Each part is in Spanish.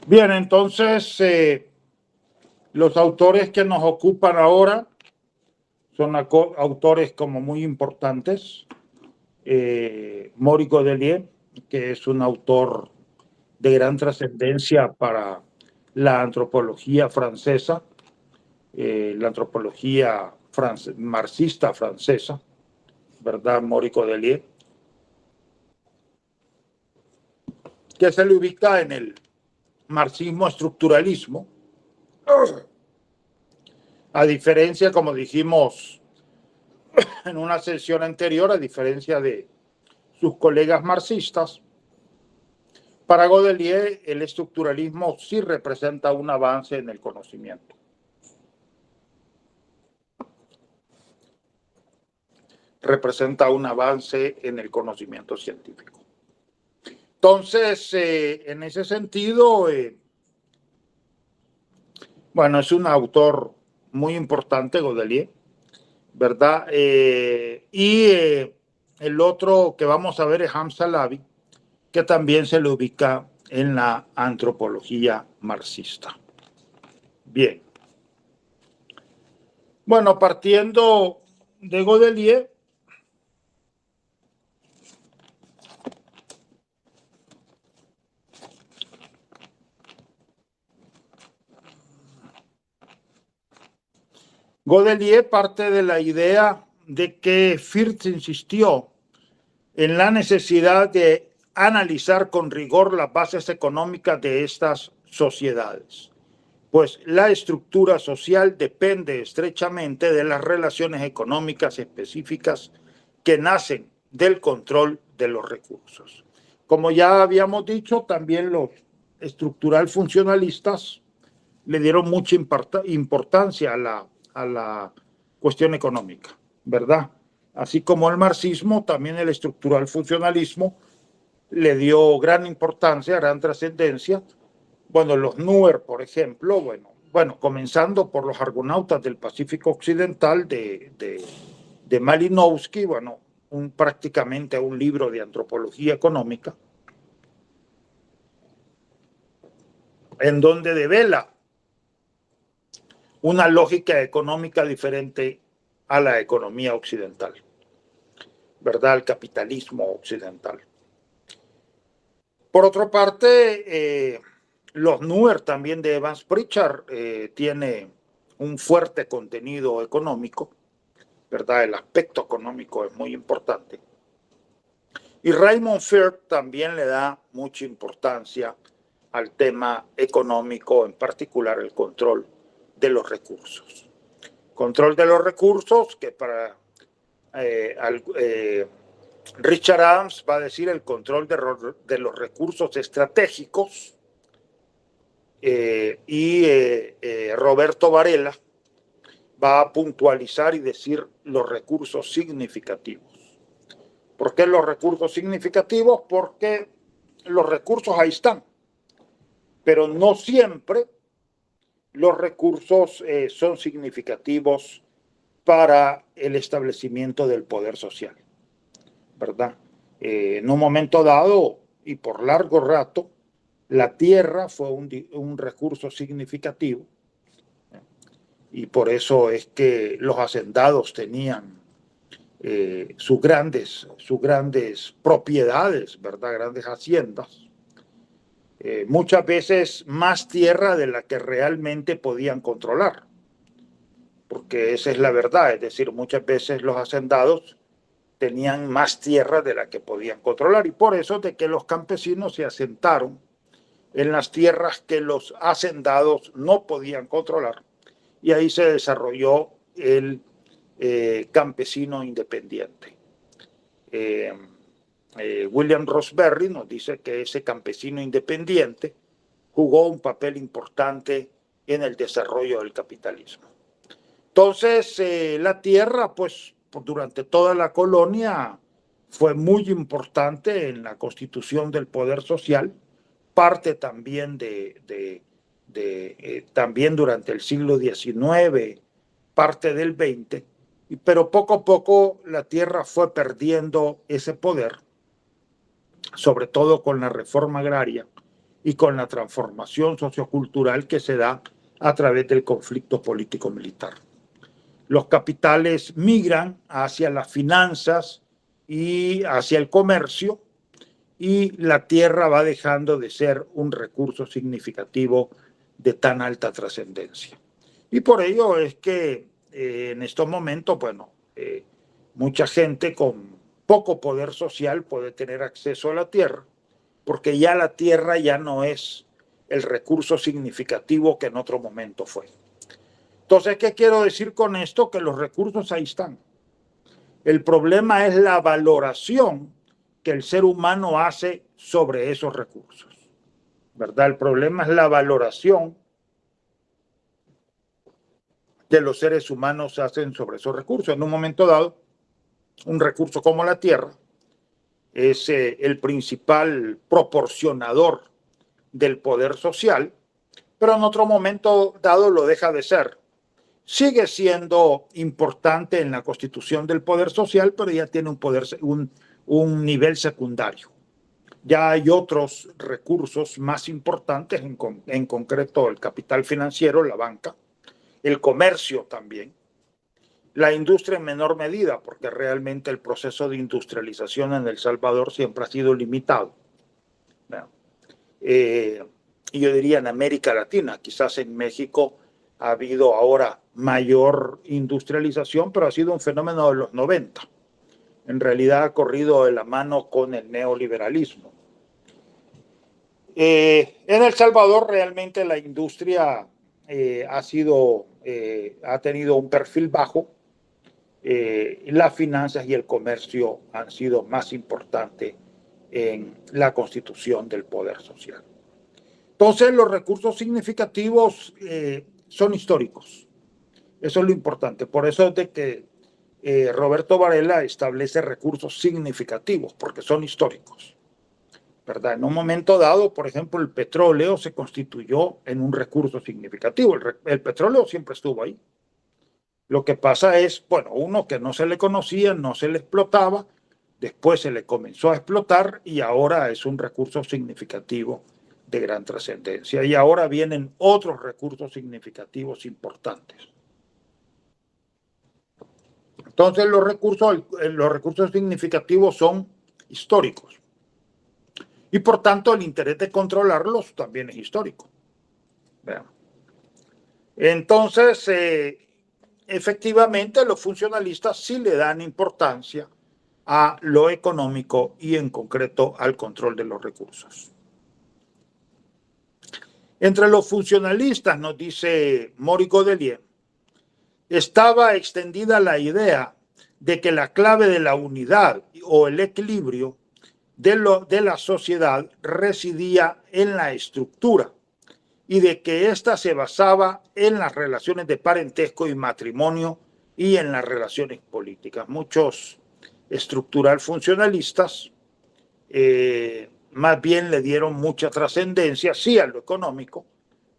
Bien, entonces los autores que nos ocupan ahora son autores como muy importantes. Maurice Godelier, que es un autor de gran trascendencia para la antropología francesa, la antropología marxista francesa, ¿verdad? Maurice Godelier, que se le ubica en el marxismo-estructuralismo, a diferencia, como dijimos en una sesión anterior, a diferencia de sus colegas marxistas, para Godelier el estructuralismo sí representa un avance en el conocimiento. Representa un avance en el conocimiento científico. Entonces, en ese sentido, bueno, es un autor muy importante, Godelier, ¿verdad? El otro que vamos a ver es Hamza Lavi, que también se le ubica en la antropología marxista. Bien. Bueno, partiendo de Godelier, Godelier parte de la idea de que Firth insistió en la necesidad de analizar con rigor las bases económicas de estas sociedades, pues la estructura social depende estrechamente de las relaciones económicas específicas que nacen del control de los recursos. Como ya habíamos dicho, también los estructural funcionalistas le dieron mucha importancia a la cuestión económica, ¿verdad? Así como el marxismo, también el estructural funcionalismo le dio gran importancia, gran trascendencia. Bueno, los NUER, por ejemplo, bueno, comenzando por los Argonautas del Pacífico Occidental de Malinowski, bueno, prácticamente un libro de antropología económica, en donde devela una lógica económica diferente a la economía occidental, ¿verdad? Al capitalismo occidental. Por otra parte, los NUER también de Evans Pritchard tiene un fuerte contenido económico, ¿verdad? El aspecto económico es muy importante. Y Raymond Firth también le da mucha importancia al tema económico, en particular el control de los recursos. Control de los recursos que para Richard Adams va a decir el control de los recursos estratégicos Roberto Varela va a puntualizar y decir los recursos significativos. ¿Por qué los recursos significativos? Porque los recursos ahí están, pero no siempre los recursos son significativos para el establecimiento del poder social, ¿verdad? En un momento dado y por largo rato, la tierra fue un recurso significativo y por eso es que los hacendados tenían sus grandes propiedades, ¿verdad? Grandes haciendas. Muchas veces más tierra de la que realmente podían controlar, porque esa es la verdad, es decir, muchas veces los hacendados tenían más tierra de la que podían controlar y por eso de que los campesinos se asentaron en las tierras que los hacendados no podían controlar y ahí se desarrolló el campesino independiente. William Roseberry nos dice que ese campesino independiente jugó un papel importante en el desarrollo del capitalismo. Entonces, la tierra, pues, durante toda la colonia fue muy importante en la constitución del poder social, parte también también durante el siglo XIX, parte del XX, pero poco a poco la tierra fue perdiendo ese poder, sobre todo con la reforma agraria y con la transformación sociocultural que se da a través del conflicto político-militar. Los capitales migran hacia las finanzas y hacia el comercio, y la tierra va dejando de ser un recurso significativo de tan alta trascendencia. Y por ello es que en estos momentos, bueno, mucha gente con poco poder social puede tener acceso a la tierra, porque ya la tierra ya no es el recurso significativo que en otro momento fue. Entonces, ¿qué quiero decir con esto? Que los recursos ahí están. El problema es la valoración que el ser humano hace sobre esos recursos, ¿verdad? El problema es la valoración que los seres humanos hacen sobre esos recursos. En un momento dado, un recurso como la tierra es el principal proporcionador del poder social, pero en otro momento dado lo deja de ser. Sigue siendo importante en la constitución del poder social, pero ya tiene un nivel secundario. Ya hay otros recursos más importantes, en concreto el capital financiero, la banca, el comercio también, la industria en menor medida, porque realmente el proceso de industrialización en El Salvador siempre ha sido limitado. Y yo diría en América Latina, quizás en México ha habido ahora mayor industrialización, pero ha sido un fenómeno de los 90. En realidad ha corrido de la mano con el neoliberalismo. En El Salvador realmente la industria ha tenido un perfil bajo. Las finanzas y el comercio han sido más importantes en la constitución del poder social. Entonces, los recursos significativos son históricos. Eso es lo importante. Por eso es de que Roberto Varela establece recursos significativos, porque son históricos, ¿verdad? En un momento dado, por ejemplo, el petróleo se constituyó en un recurso significativo. El petróleo siempre estuvo ahí. Lo que pasa es, bueno, uno que no se le conocía, no se le explotaba, después se le comenzó a explotar y ahora es un recurso significativo de gran trascendencia. Y ahora vienen otros recursos significativos importantes. Entonces los recursos significativos son históricos. Y por tanto el interés de controlarlos también es histórico. Vean. Entonces, efectivamente, los funcionalistas sí le dan importancia a lo económico y en concreto al control de los recursos. Entre los funcionalistas, nos dice Maurice Godelier, estaba extendida la idea de que la clave de la unidad o el equilibrio de la sociedad residía en la estructura y de que ésta se basaba en las relaciones de parentesco y matrimonio y en las relaciones políticas. Muchos estructural funcionalistas más bien le dieron mucha trascendencia, sí, a lo económico,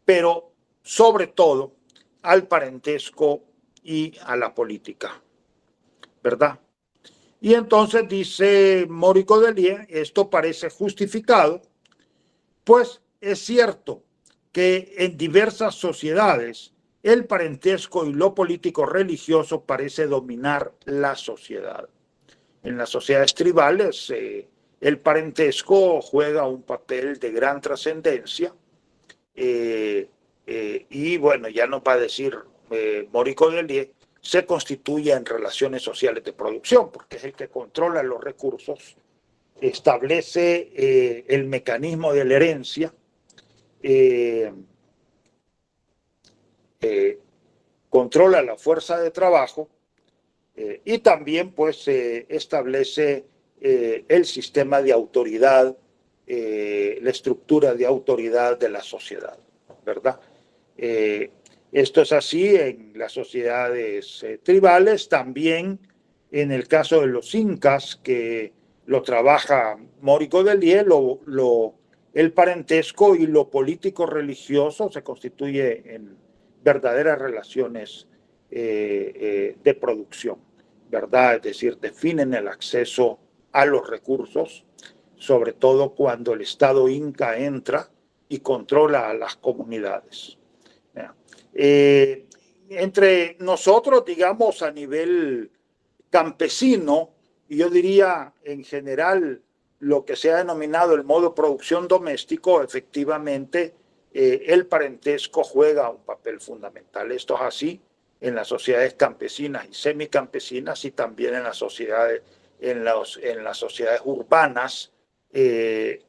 pero sobre todo al parentesco y a la política, ¿verdad? Y entonces dice Maurice Godelier, esto parece justificado, pues es cierto que en diversas sociedades el parentesco y lo político religioso parece dominar la sociedad. En las sociedades tribales el parentesco juega un papel de gran trascendencia y bueno, ya nos va a decir Maurice Godelier, se constituye en relaciones sociales de producción, porque es el que controla los recursos, establece el mecanismo de la herencia, controla la fuerza de trabajo y también pues establece el sistema de autoridad, la estructura de autoridad de la sociedad, ¿verdad? Esto es así en las sociedades tribales, también en el caso de los incas, que lo trabaja Maurice Godelier, el parentesco y lo político religioso se constituye en verdaderas relaciones de producción, ¿verdad? Es decir, definen el acceso a los recursos, sobre todo cuando el Estado inca entra y controla a las comunidades. Entre nosotros, digamos, a nivel campesino, y yo diría en general lo que se ha denominado el modo producción doméstico, efectivamente el parentesco juega un papel fundamental. Esto es así en las sociedades campesinas y semicampesinas y también en las sociedades, en las sociedades urbanas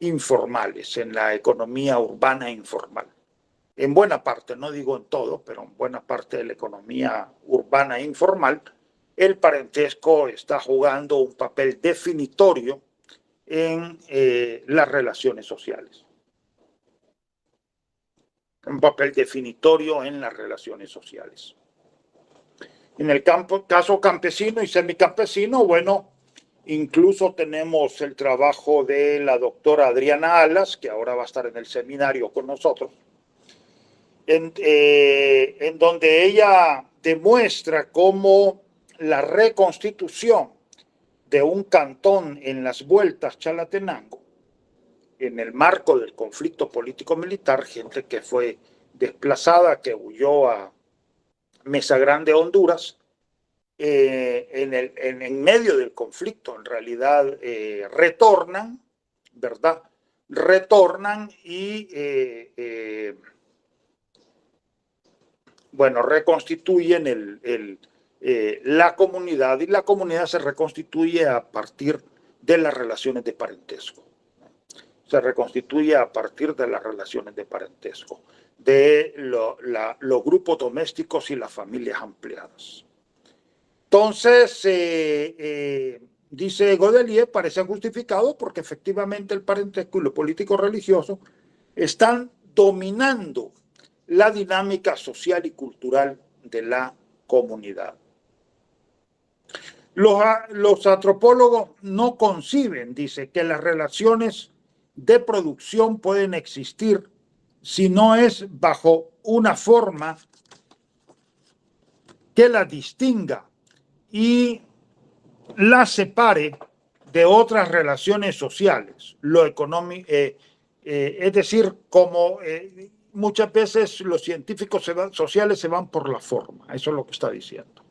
informales, en la economía urbana informal. En buena parte, no digo en todo, pero en buena parte de la economía urbana informal, el parentesco está jugando un papel definitorio en las relaciones sociales. Un papel definitorio en las relaciones sociales. En el caso campesino y semicampesino, bueno, incluso tenemos el trabajo de la doctora Adriana Alas, que ahora va a estar en el seminario con nosotros, en donde ella demuestra cómo la reconstitución de un cantón en las Vueltas Chalatenango, en el marco del conflicto político-militar, gente que fue desplazada, que huyó a Mesa Grande, Honduras, en medio del conflicto, en realidad retornan, ¿verdad? Retornan y bueno, reconstituyen la comunidad, y la comunidad se reconstituye a partir de las relaciones de parentesco. Se reconstituye a partir de las relaciones de parentesco, de los grupos domésticos y las familias ampliadas. Entonces, dice Godelier, parece justificado porque efectivamente el parentesco y lo político religioso están dominando la dinámica social y cultural de la comunidad. Los antropólogos no conciben, dice, que las relaciones de producción pueden existir si no es bajo una forma que la distinga y la separe de otras relaciones sociales, lo económico, es decir, como muchas veces los científicos sociales se van por la forma, eso es lo que está diciendo.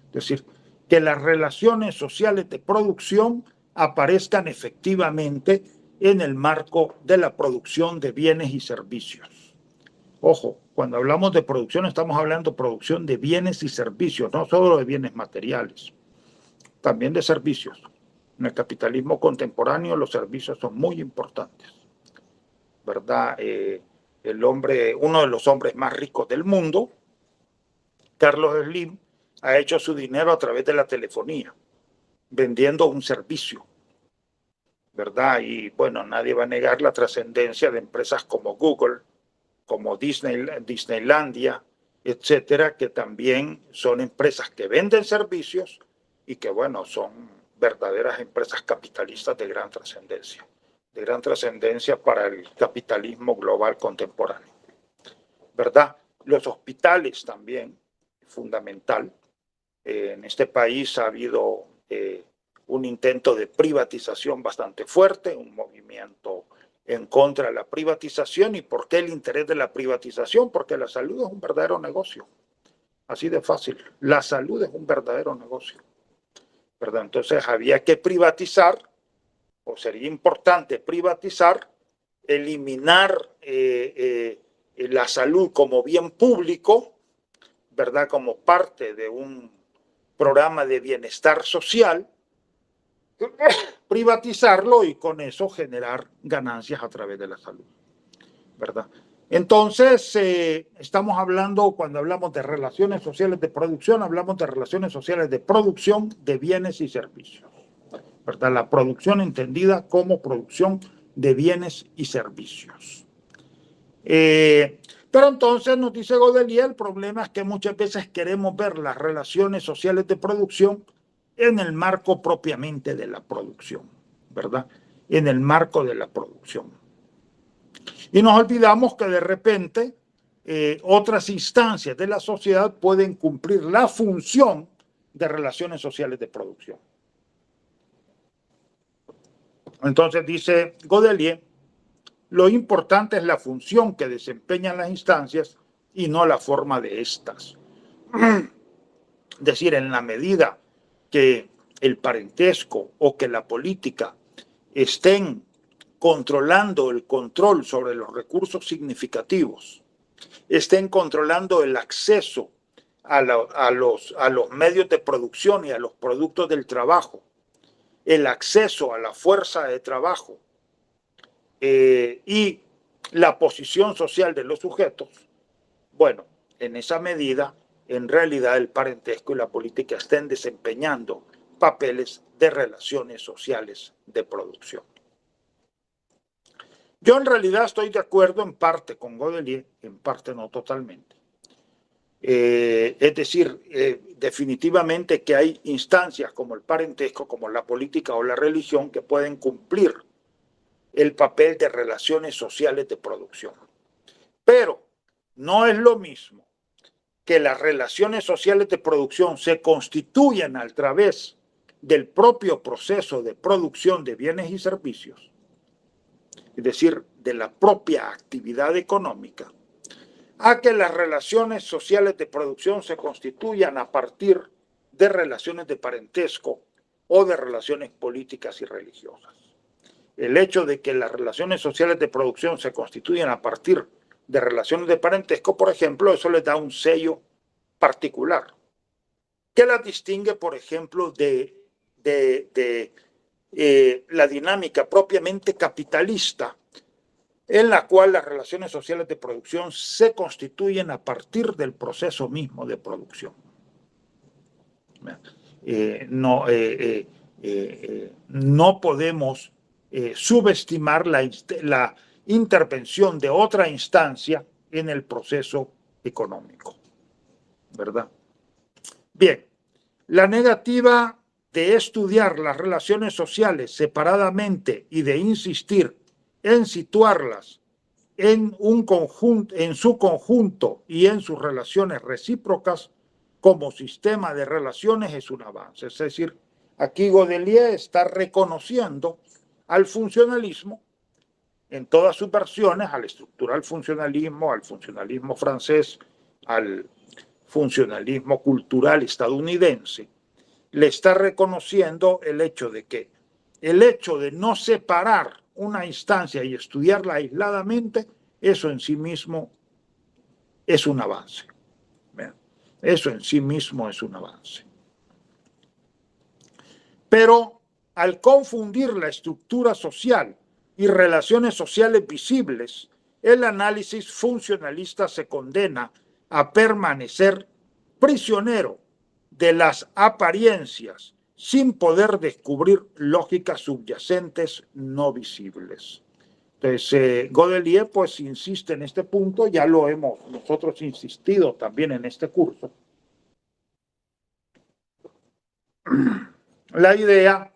Es decir, que las relaciones sociales de producción aparezcan efectivamente en el marco de la producción de bienes y servicios. Ojo, cuando hablamos de producción estamos hablando de producción de bienes y servicios, no solo de bienes materiales, también de servicios. En el capitalismo contemporáneo los servicios son muy importantes, ¿verdad? Uno de los hombres más ricos del mundo, Carlos Slim, ha hecho su dinero a través de la telefonía, vendiendo un servicio, ¿verdad? Y bueno, nadie va a negar la trascendencia de empresas como Google, como Disneylandia, etcétera, que también son empresas que venden servicios y que, bueno, son verdaderas empresas capitalistas de gran trascendencia para el capitalismo global contemporáneo, ¿verdad? Los hospitales también, fundamental. En este país ha habido un intento de privatización bastante fuerte, un movimiento en contra de la privatización. ¿Y por qué el interés de la privatización? Porque la salud es un verdadero negocio. Así de fácil. La salud es un verdadero negocio, ¿verdad? Entonces había que privatizar, o sería importante privatizar, eliminar la salud como bien público, ¿verdad? Como parte de un programa de bienestar social, privatizarlo y con eso generar ganancias a través de la salud, ¿verdad? Entonces, estamos hablando, cuando hablamos de relaciones sociales de producción, hablamos de relaciones sociales de producción de bienes y servicios, ¿verdad? La producción entendida como producción de bienes y servicios. Pero entonces nos dice Godelier, el problema es que muchas veces queremos ver las relaciones sociales de producción en el marco propiamente de la producción, ¿verdad? En el marco de la producción. Y nos olvidamos que de repente otras instancias de la sociedad pueden cumplir la función de relaciones sociales de producción. Entonces dice Godelier, Lo importante es la función que desempeñan las instancias y no la forma de estas. Es decir, en la medida que el parentesco o que la política estén controlando el control sobre los recursos significativos, estén controlando el acceso a los medios de producción y a los productos del trabajo, el acceso a la fuerza de trabajo y la posición social de los sujetos, bueno, en esa medida, en realidad el parentesco y la política estén desempeñando papeles de relaciones sociales de producción. Yo en realidad estoy de acuerdo en parte con Godelier, en parte no totalmente. Es decir, definitivamente que hay instancias como el parentesco, como la política o la religión que pueden cumplir el papel de relaciones sociales de producción. Pero no es lo mismo que las relaciones sociales de producción se constituyan a través del propio proceso de producción de bienes y servicios, es decir, de la propia actividad económica, a que las relaciones sociales de producción se constituyan a partir de relaciones de parentesco o de relaciones políticas y religiosas. El hecho de que las relaciones sociales de producción se constituyan a partir de relaciones de parentesco, por ejemplo, eso les da un sello particular que las distingue, por ejemplo, de la dinámica propiamente capitalista, en la cual las relaciones sociales de producción se constituyen a partir del proceso mismo de producción. No podemos subestimar la intervención de otra instancia en el proceso económico, ¿verdad? Bien, la negativa de estudiar las relaciones sociales separadamente y de insistir en situarlas en su conjunto y en sus relaciones recíprocas como sistema de relaciones es un avance. Es decir, aquí Godelier está reconociendo al funcionalismo en todas sus versiones, al estructural funcionalismo, al funcionalismo francés, al funcionalismo cultural estadounidense, le está reconociendo el hecho de no separar una instancia y estudiarla aisladamente, eso en sí mismo es un avance. Eso en sí mismo es un avance. Pero al confundir la estructura social y relaciones sociales visibles, el análisis funcionalista se condena a permanecer prisionero de las apariencias sin poder descubrir lógicas subyacentes no visibles. Entonces, Godelier pues insiste en este punto, ya lo hemos nosotros insistido también en este curso. La idea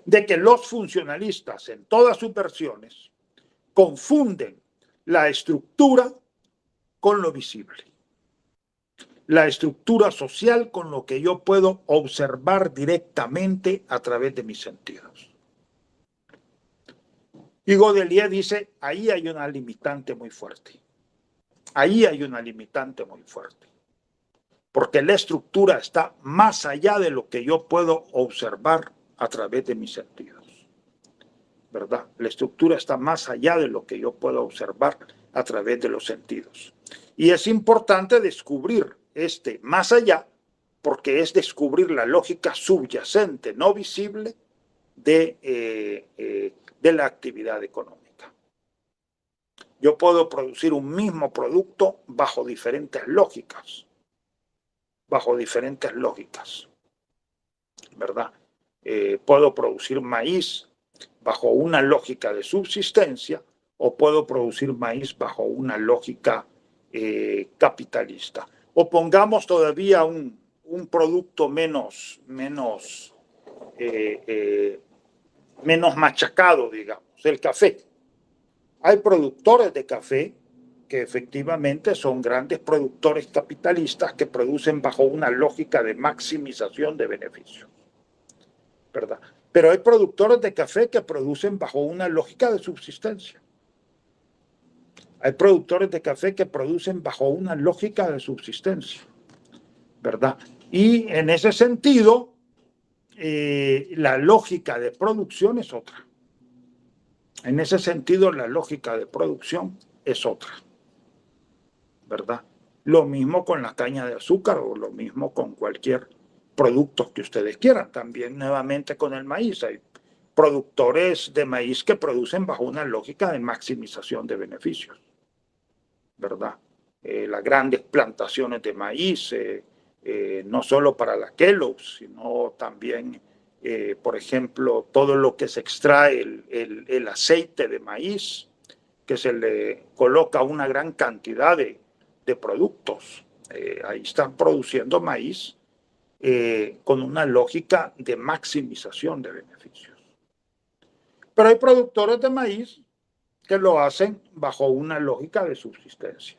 de que los funcionalistas en todas sus versiones confunden la estructura con lo visible, la estructura social con lo que yo puedo observar directamente a través de mis sentidos. Y Godelier dice, ahí hay una limitante muy fuerte. Ahí hay una limitante muy fuerte. Porque la estructura está más allá de lo que yo puedo observar a través de mis sentidos. ¿Verdad? La estructura está más allá de lo que yo puedo observar a través de los sentidos. Y es importante descubrir este más allá, porque es descubrir la lógica subyacente, no visible, de la actividad económica. Yo puedo producir un mismo producto bajo diferentes lógicas, ¿verdad? Puedo producir maíz bajo una lógica de subsistencia o puedo producir maíz bajo una lógica capitalista. O pongamos todavía un producto menos machacado, digamos, el café. Hay productores de café que efectivamente son grandes productores capitalistas que producen bajo una lógica de maximización de beneficios, ¿verdad? Pero hay productores de café que producen bajo una lógica de subsistencia. Hay productores de café que producen bajo una lógica de subsistencia, ¿verdad? Y en ese sentido, la lógica de producción es otra. En ese sentido, la lógica de producción es otra, ¿verdad? Lo mismo con la caña de azúcar o lo mismo con cualquier producto que ustedes quieran. También nuevamente con el maíz. Hay productores de maíz que producen bajo una lógica de maximización de beneficios, ¿verdad? Las grandes plantaciones de maíz, no solo para la Kellogg's, sino también, por ejemplo, todo lo que se extrae, el aceite de maíz, que se le coloca una gran cantidad de productos. Ahí están produciendo maíz con una lógica de maximización de beneficios. Pero hay productores de maíz que lo hacen bajo una lógica de subsistencia.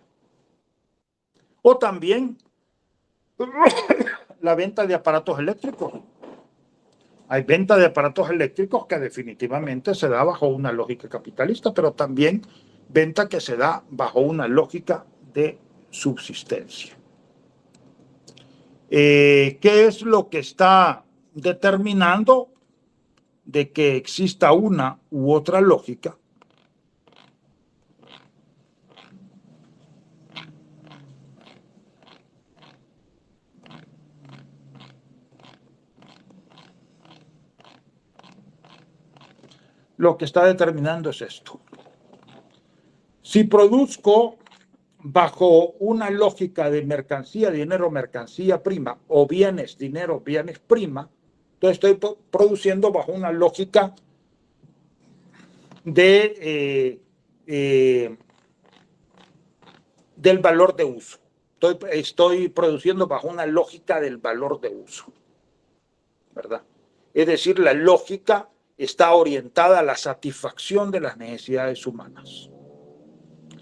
O también la venta de aparatos eléctricos. Hay venta de aparatos eléctricos que definitivamente se da bajo una lógica capitalista, pero también venta que se da bajo una lógica de subsistencia. ¿Qué es lo que está determinando de que exista una u otra lógica? Lo que está determinando es esto. Si produzco bajo una lógica de mercancía, dinero, mercancía, prima, o bienes, dinero, bienes, prima, entonces estoy produciendo bajo una lógica de, del valor de uso. Estoy produciendo bajo una lógica del valor de uso, ¿verdad? Es decir, la lógica está orientada a la satisfacción de las necesidades humanas.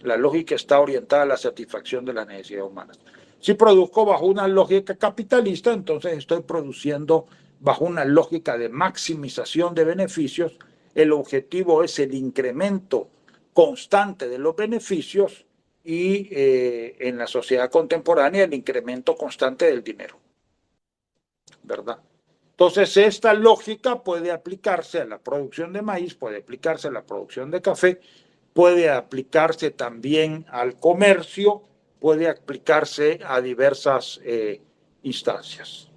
La lógica está orientada a la satisfacción de las necesidades humanas. Si produzco bajo una lógica capitalista, entonces estoy produciendo bajo una lógica de maximización de beneficios. El objetivo es el incremento constante de los beneficios y en la sociedad contemporánea el incremento constante del dinero, ¿verdad? Entonces esta lógica puede aplicarse a la producción de maíz, puede aplicarse a la producción de café, puede aplicarse también al comercio, puede aplicarse a diversas instancias,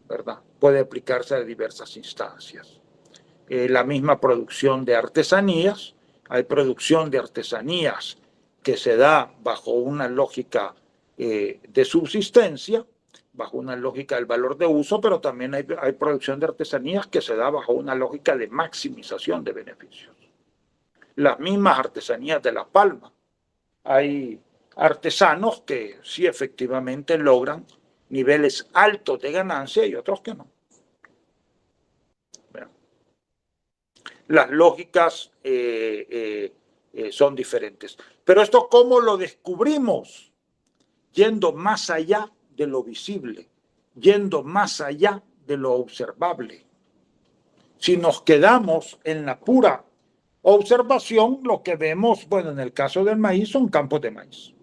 ¿verdad? Puede aplicarse a diversas instancias. La misma producción de artesanías, hay producción de artesanías que se da bajo una lógica de subsistencia, bajo una lógica del valor de uso, pero también hay producción de artesanías que se da bajo una lógica de maximización de beneficios. Las mismas artesanías de La Palma. Hay artesanos que sí efectivamente logran niveles altos de ganancia y otros que no. Bueno, las lógicas son diferentes. Pero esto, ¿cómo lo descubrimos? Yendo más allá de lo visible, yendo más allá de lo observable. Si nos quedamos en la pura observación, lo que vemos, bueno, en el caso del maíz son campos de maíz,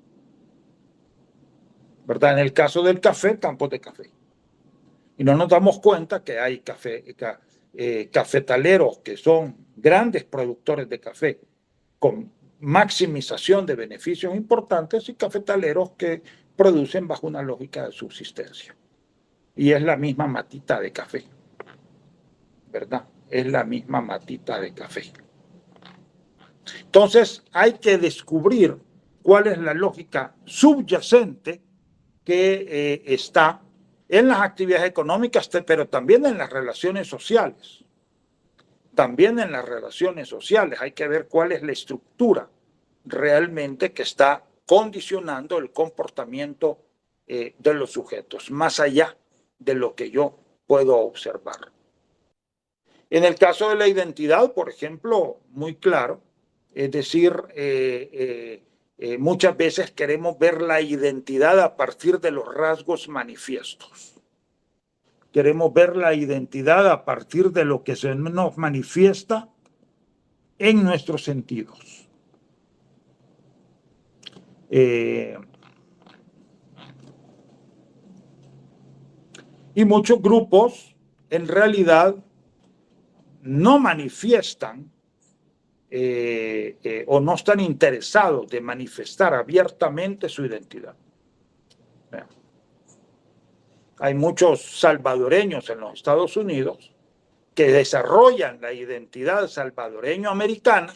¿verdad? En el caso del café, campos de café. Y no nos damos cuenta que hay cafetaleros que son grandes productores de café con maximización de beneficios importantes y cafetaleros que producen bajo una lógica de subsistencia. Y es la misma matita de café, ¿verdad? Es la misma matita de café. Entonces hay que descubrir cuál es la lógica subyacente que está en las actividades económicas, pero también en las relaciones sociales. También en las relaciones sociales hay que ver cuál es la estructura realmente que está condicionando el comportamiento de los sujetos, más allá de lo que yo puedo observar. En el caso de la identidad, por ejemplo, muy claro, es decir, muchas veces queremos ver la identidad a partir de los rasgos manifiestos. queremos ver la identidad a partir de lo que se nos manifiesta en nuestros sentidos. Y muchos grupos en realidad no manifiestan o no están interesados de manifestar abiertamente su identidad. Hay muchos salvadoreños en los Estados Unidos que desarrollan la identidad salvadoreño-americana,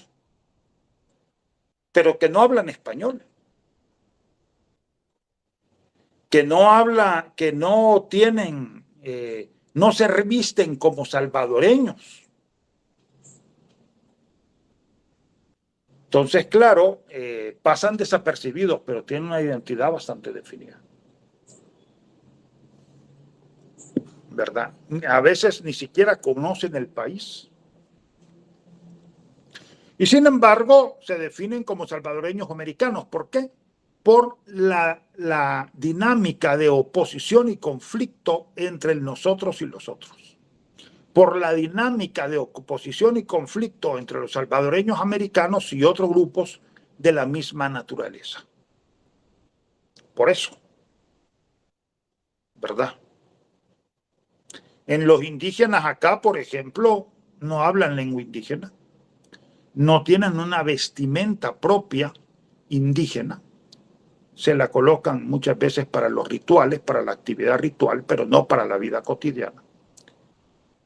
pero que no hablan español, que no tienen, no se revisten como salvadoreños. Entonces, claro, pasan desapercibidos, pero tienen una identidad bastante definida. ¿Verdad? A veces ni siquiera conocen el país. Y sin embargo, se definen como salvadoreños americanos. ¿Por qué? Por la dinámica de oposición y conflicto entre nosotros y los otros. Por la dinámica de oposición y conflicto entre los salvadoreños americanos y otros grupos de la misma naturaleza. Por eso. ¿Verdad? En los indígenas acá, por ejemplo, no hablan lengua indígena, no tienen una vestimenta propia indígena, se la colocan muchas veces para los rituales, para la actividad ritual, pero no para la vida cotidiana.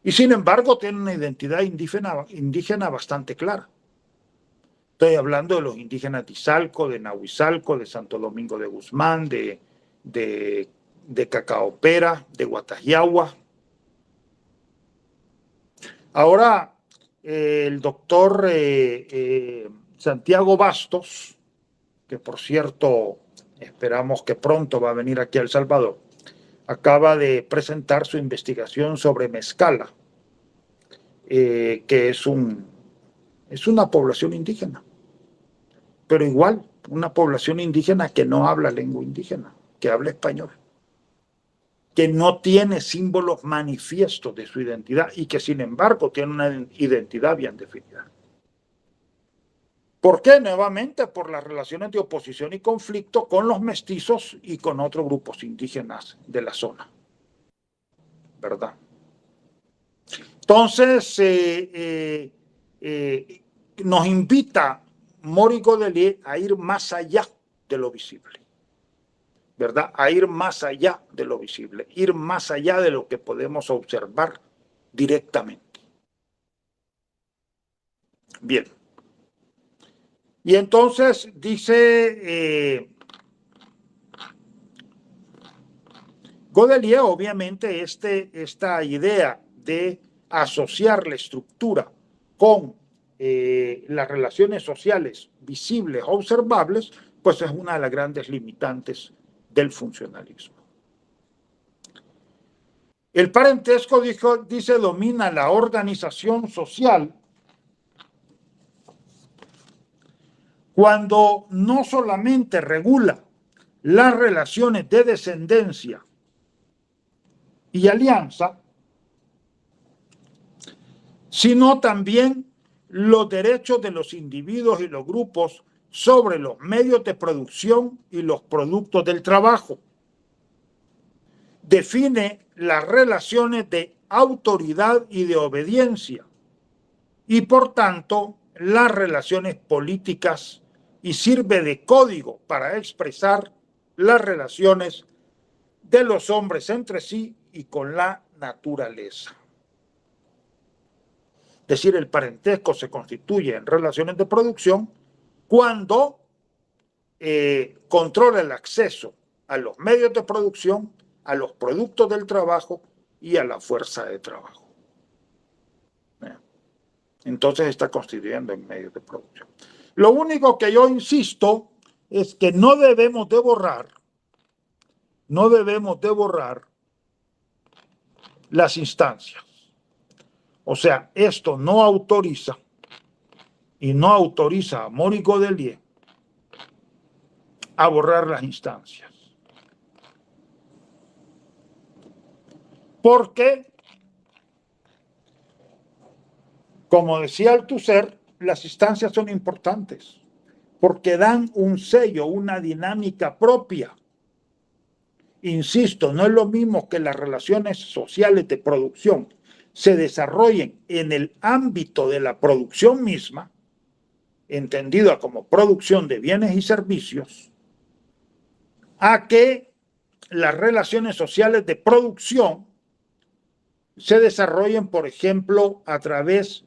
Y sin embargo tienen una identidad indígena bastante clara. Estoy hablando de los indígenas de Izalco, de Nahuizalco, de Santo Domingo de Guzmán, de Cacaopera, de Guatajiagua. Ahora, el doctor Santiago Bastos, que por cierto esperamos que pronto va a venir aquí a El Salvador, acaba de presentar su investigación sobre Mezcala, que es una población indígena, pero igual, una población indígena que no habla lengua indígena, que habla español, que no tiene símbolos manifiestos de su identidad y que sin embargo tiene una identidad bien definida. ¿Por qué? Nuevamente por las relaciones de oposición y conflicto con los mestizos y con otros grupos indígenas de la zona. ¿Verdad? Entonces, nos invita Maurice Godelier a ir más allá de lo visible. ¿Verdad? A ir más allá de lo visible, ir más allá de lo que podemos observar directamente. Bien. Y entonces dice Godelier, obviamente, esta idea de asociar la estructura con las relaciones sociales visibles, observables, pues es una de las grandes limitantes del funcionalismo. El parentesco, dice, domina la organización social cuando no solamente regula las relaciones de descendencia y alianza, sino también los derechos de los individuos y los grupos sobre los medios de producción y los productos del trabajo. Define las relaciones de autoridad y de obediencia y, por tanto, las relaciones políticas y sirve de código para expresar las relaciones de los hombres entre sí y con la naturaleza. Es decir, el parentesco se constituye en relaciones de producción cuando controla el acceso a los medios de producción, a los productos del trabajo y a la fuerza de trabajo. Entonces está constituyendo en medios de producción. Lo único que yo insisto es que no debemos de borrar las instancias. O sea, esto no autoriza y no autoriza a Maurice Godelier a borrar las instancias. Porque, como decía Althusser, las instancias son importantes porque dan un sello, una dinámica propia. Insisto, no es lo mismo que las relaciones sociales de producción se desarrollen en el ámbito de la producción misma, entendida como producción de bienes y servicios, a que las relaciones sociales de producción se desarrollen, por ejemplo, a través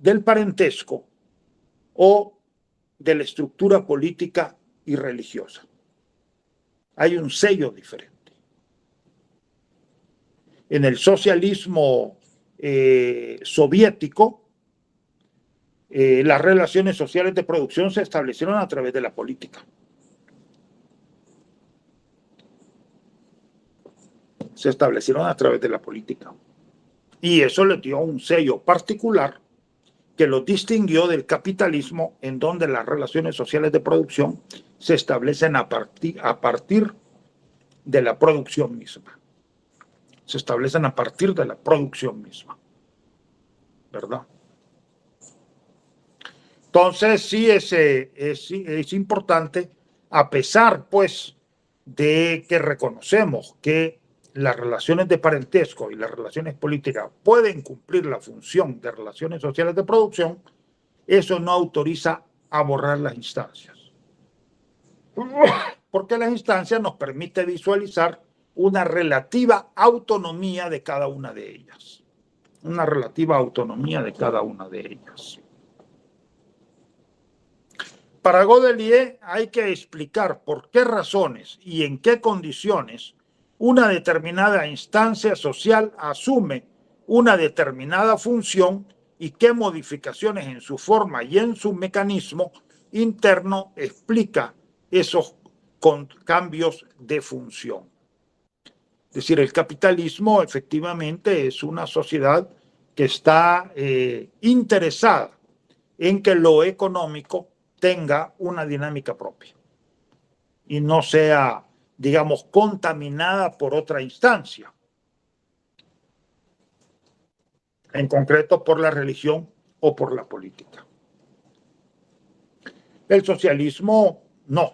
del parentesco o de la estructura política y religiosa. Hay un sello diferente. En el socialismo soviético, las relaciones sociales de producción se establecieron a través de la política. Se establecieron a través de la política. Y eso le dio un sello particular que los distinguió del capitalismo, en donde las relaciones sociales de producción se establecen a partir de la producción misma. Se establecen a partir de la producción misma. ¿Verdad? Entonces, sí es importante, a pesar, pues, de que reconocemos que las relaciones de parentesco y las relaciones políticas pueden cumplir la función de relaciones sociales de producción, eso no autoriza a borrar las instancias. Porque las instancias nos permiten visualizar una relativa autonomía de cada una de ellas. Una relativa autonomía de cada una de ellas. Para Godelier hay que explicar por qué razones y en qué condiciones una determinada instancia social asume una determinada función y qué modificaciones en su forma y en su mecanismo interno explica esos cambios de función. Es decir, el capitalismo efectivamente es una sociedad que está interesada en que lo económico tenga una dinámica propia y no sea, digamos, contaminada por otra instancia, en concreto por la religión o por la política. El socialismo no.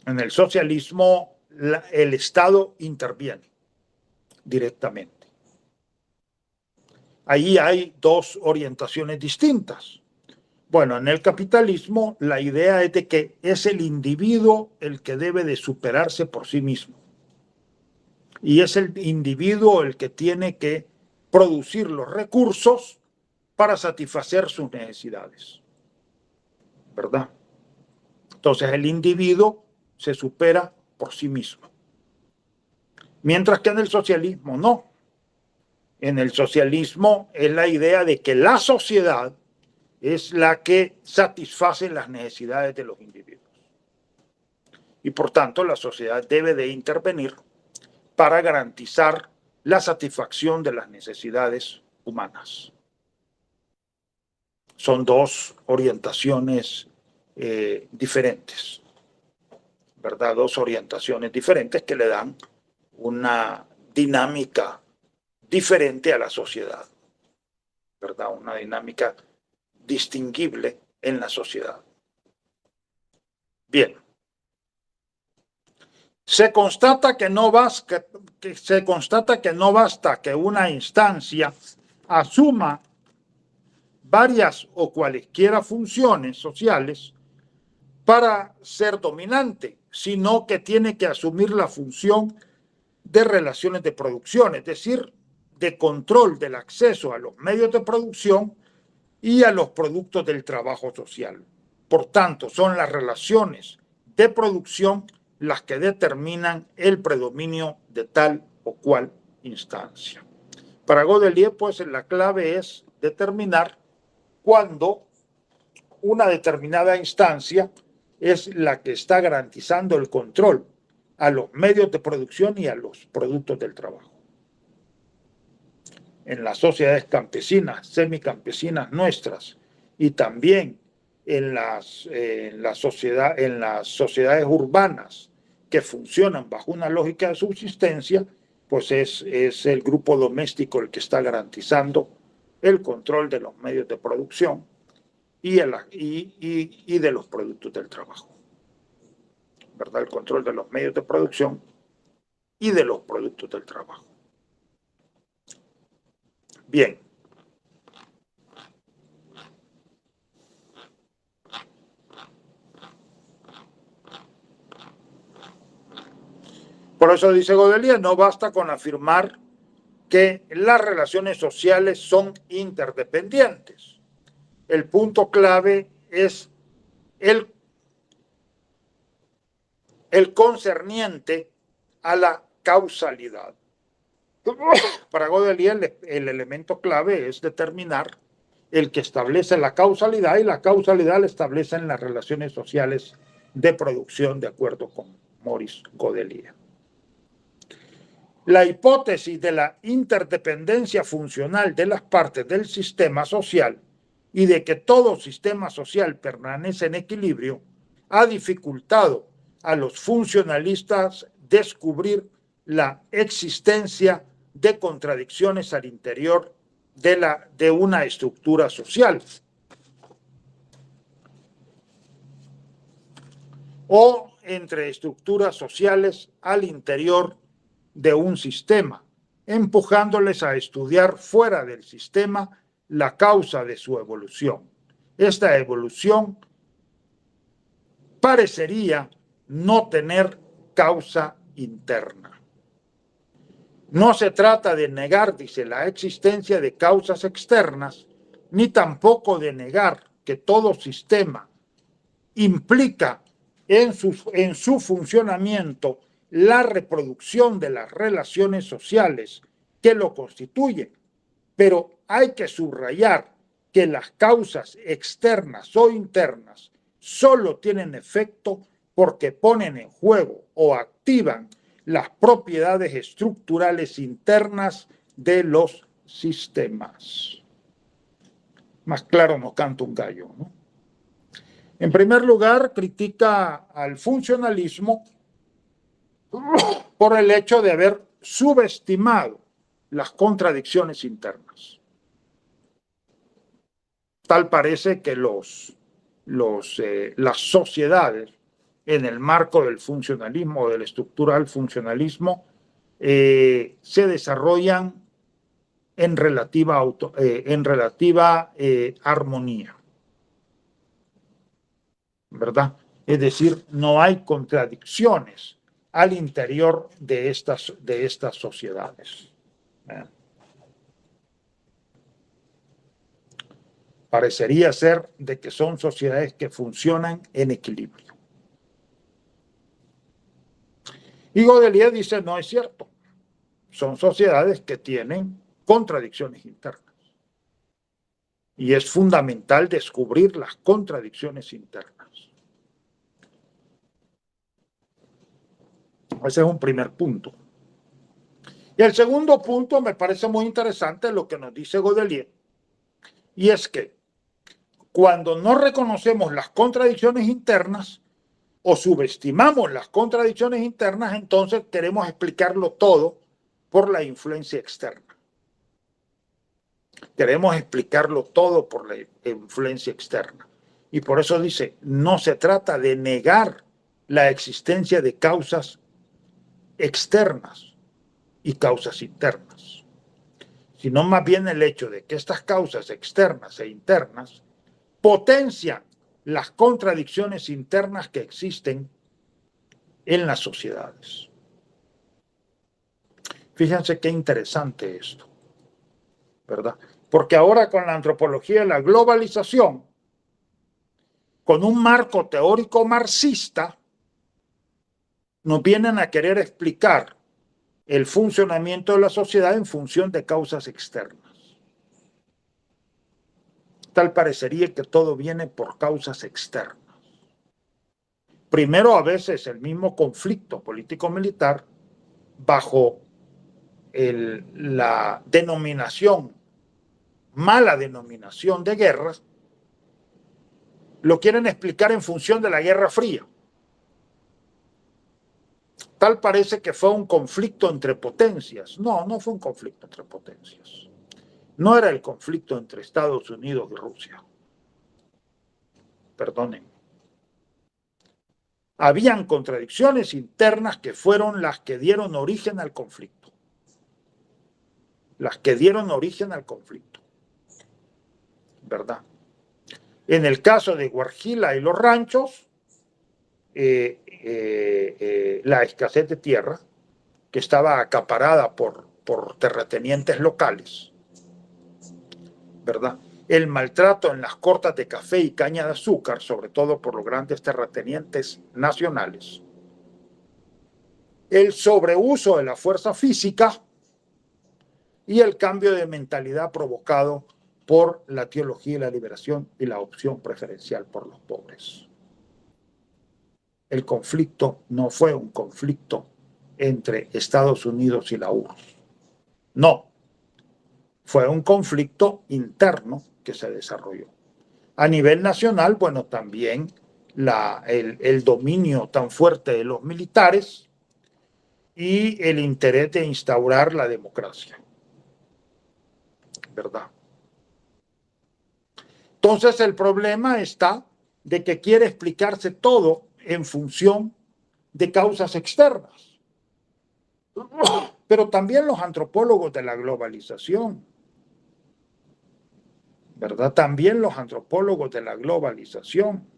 En el socialismo el Estado interviene directamente. Ahí hay dos orientaciones distintas. Bueno, en el capitalismo la idea es de que es el individuo el que debe de superarse por sí mismo. Y es el individuo el que tiene que producir los recursos para satisfacer sus necesidades. ¿Verdad? Entonces el individuo se supera por sí mismo. Mientras que en el socialismo no. En el socialismo es la idea de que la sociedad es la que satisface las necesidades de los individuos. Y por tanto, la sociedad debe de intervenir para garantizar la satisfacción de las necesidades humanas. Son dos orientaciones diferentes, ¿verdad? Dos orientaciones diferentes que le dan una dinámica diferente a la sociedad, ¿verdad? Una dinámica distinguible en la sociedad. Bien. Se constata que no basta que una instancia asuma varias o cualesquiera funciones sociales para ser dominante, sino que tiene que asumir la función de relaciones de producción, es decir, de control del acceso a los medios de producción y a los productos del trabajo social. Por tanto, son las relaciones de producción las que determinan el predominio de tal o cual instancia. Para Godelier, pues la clave es determinar cuándo una determinada instancia es la que está garantizando el control a los medios de producción y a los productos del trabajo. En las sociedades campesinas, semicampesinas nuestras, y también en las sociedades urbanas que funcionan bajo una lógica de subsistencia, pues es el grupo doméstico el que está garantizando el control de los medios de producción y de los productos del trabajo, ¿verdad? El control de los medios de producción y de los productos del trabajo. Bien. Por eso dice Godelier, no basta con afirmar que las relaciones sociales son interdependientes. El punto clave es el concerniente a la causalidad. Para Godelier, el elemento clave es determinar el que establece la causalidad, y la causalidad la establece en las relaciones sociales de producción, de acuerdo con Maurice Godelier. La hipótesis de la interdependencia funcional de las partes del sistema social y de que todo sistema social permanece en equilibrio ha dificultado a los funcionalistas descubrir la existencia de contradicciones al interior de una estructura social, o entre estructuras sociales al interior de un sistema, empujándoles a estudiar fuera del sistema la causa de su evolución. Esta evolución parecería no tener causa interna. No se trata de negar, dice, la existencia de causas externas, ni tampoco de negar que todo sistema implica en su funcionamiento la reproducción de las relaciones sociales que lo constituyen, pero hay que subrayar que las causas externas o internas solo tienen efecto porque ponen en juego o activan las propiedades estructurales internas de los sistemas. Más claro no canta un gallo, ¿no? En primer lugar, critica al funcionalismo por el hecho de haber subestimado las contradicciones internas. Tal parece que las sociedades, en el marco del funcionalismo, del estructural funcionalismo, se desarrollan en relativa armonía, ¿verdad? Es decir, no hay contradicciones al interior de estas sociedades. Parecería ser de que son sociedades que funcionan en equilibrio. Y Godelier dice, no es cierto. Son sociedades que tienen contradicciones internas. Y es fundamental descubrir las contradicciones internas. Ese es un primer punto. Y el segundo punto me parece muy interesante lo que nos dice Godelier, y es que cuando no reconocemos las contradicciones internas o subestimamos las contradicciones internas, entonces queremos explicarlo todo por la influencia externa. Queremos explicarlo todo por la influencia externa. Y por eso dice, no se trata de negar la existencia de causas externas y causas internas, sino más bien el hecho de que estas causas externas e internas potencian las contradicciones internas que existen en las sociedades. Fíjense qué interesante esto, ¿verdad? Porque ahora con la antropología de la globalización, con un marco teórico marxista, nos vienen a querer explicar el funcionamiento de la sociedad en función de causas externas. Tal parecería que todo viene por causas externas. Primero, a veces el mismo conflicto político-militar, bajo la mala denominación de guerras, lo quieren explicar en función de la Guerra Fría. tal parece que fue un conflicto entre potencias. No, no fue un conflicto entre potencias. No era el conflicto entre Estados Unidos y Rusia. Perdonen. Habían contradicciones internas que fueron las que dieron origen al conflicto. Las que dieron origen al conflicto. ¿Verdad? En el caso de Guarjila y los ranchos, la escasez de tierra, que estaba acaparada por terratenientes locales, ¿verdad? El maltrato en las cortas de café y caña de azúcar, sobre todo por los grandes terratenientes nacionales, el sobreuso de la fuerza física y el cambio de mentalidad provocado por la teología de la liberación y la opción preferencial por los pobres. El conflicto no fue un conflicto entre Estados Unidos y la URSS. No, fue un conflicto interno que se desarrolló. A nivel nacional, bueno, también el dominio tan fuerte de los militares y el interés de instaurar la democracia, ¿verdad? Entonces el problema está de que quiere explicarse todo en función de causas externas. Pero también los antropólogos de la globalización, ¿verdad? También los antropólogos de la globalización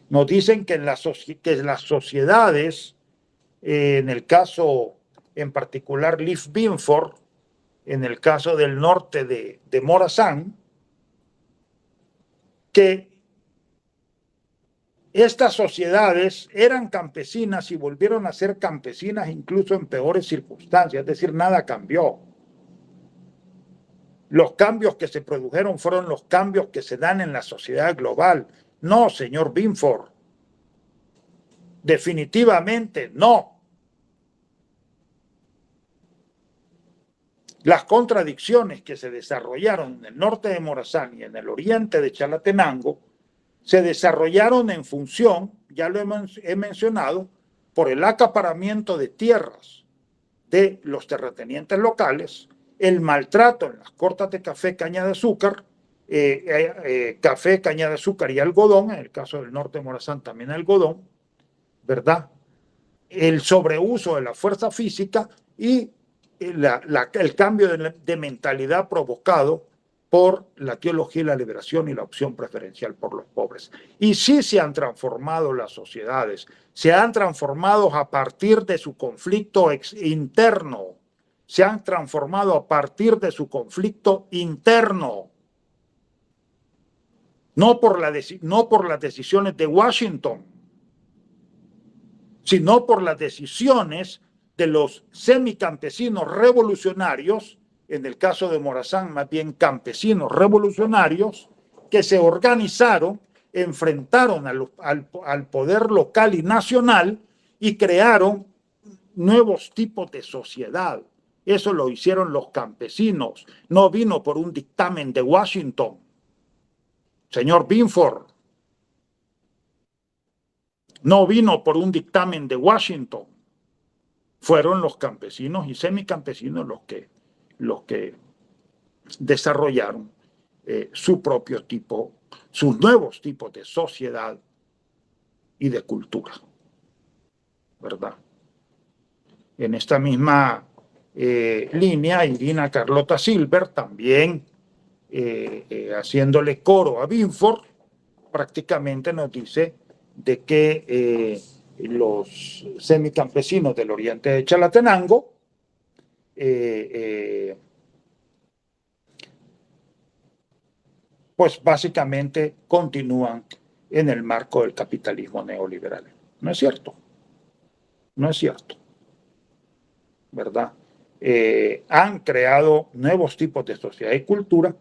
nos dicen que las sociedades, en el caso en particular Leif Binford, en el caso del norte de Morazán, que estas sociedades eran campesinas y volvieron a ser campesinas incluso en peores circunstancias, es decir, nada cambió. Los cambios que se produjeron fueron los cambios que se dan en la sociedad global. No, señor Binford. Definitivamente no. Las contradicciones que se desarrollaron en el norte de Morazán y en el oriente de Chalatenango se desarrollaron en función, ya lo he mencionado, por el acaparamiento de tierras de los terratenientes locales, el maltrato en las cortas de café, caña de azúcar, café, caña de azúcar y algodón, en el caso del norte de Morazán también algodón, ¿verdad? El sobreuso de la fuerza física y el cambio de mentalidad provocado por la teología y la liberación y la opción preferencial por los pobres. Y sí se han transformado las sociedades, se han transformado a partir de su conflicto interno, se han transformado a partir de su conflicto interno, no por las decisiones de Washington, sino por las decisiones de los semicampesinos revolucionarios, en el caso de Morazán, más bien campesinos revolucionarios, que se organizaron, enfrentaron al poder local y nacional y crearon nuevos tipos de sociedad. Eso lo hicieron los campesinos, no vino por un dictamen de Washington. Señor Binford, no vino por un dictamen de Washington. Fueron los campesinos y semicampesinos los que desarrollaron su propio tipo, sus nuevos tipos de sociedad y de cultura, ¿verdad? En esta misma línea, Irina Carlota Silver, también haciéndole coro a Binford, prácticamente nos dice de que los semicampesinos del oriente de Chalatenango pues básicamente continúan en el marco del capitalismo neoliberal. ¿No es cierto? No es cierto, ¿verdad? Han creado nuevos tipos de sociedad y cultura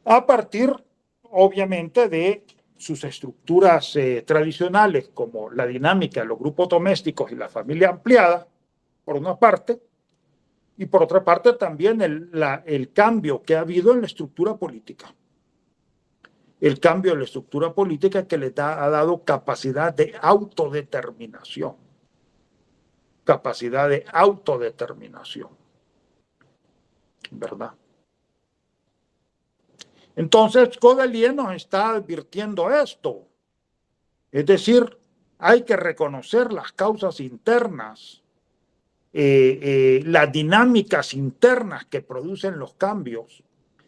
a partir, obviamente, de sus estructuras tradicionales, como la dinámica de los grupos domésticos y la familia ampliada, por una parte, y por otra parte también el cambio que ha habido en la estructura política. el cambio de la estructura política que les ha dado capacidad de autodeterminación. Capacidad de autodeterminación. ¿Verdad? Entonces, Godelier nos está advirtiendo esto. Es decir, hay que reconocer las causas internas, las dinámicas internas que producen los cambios.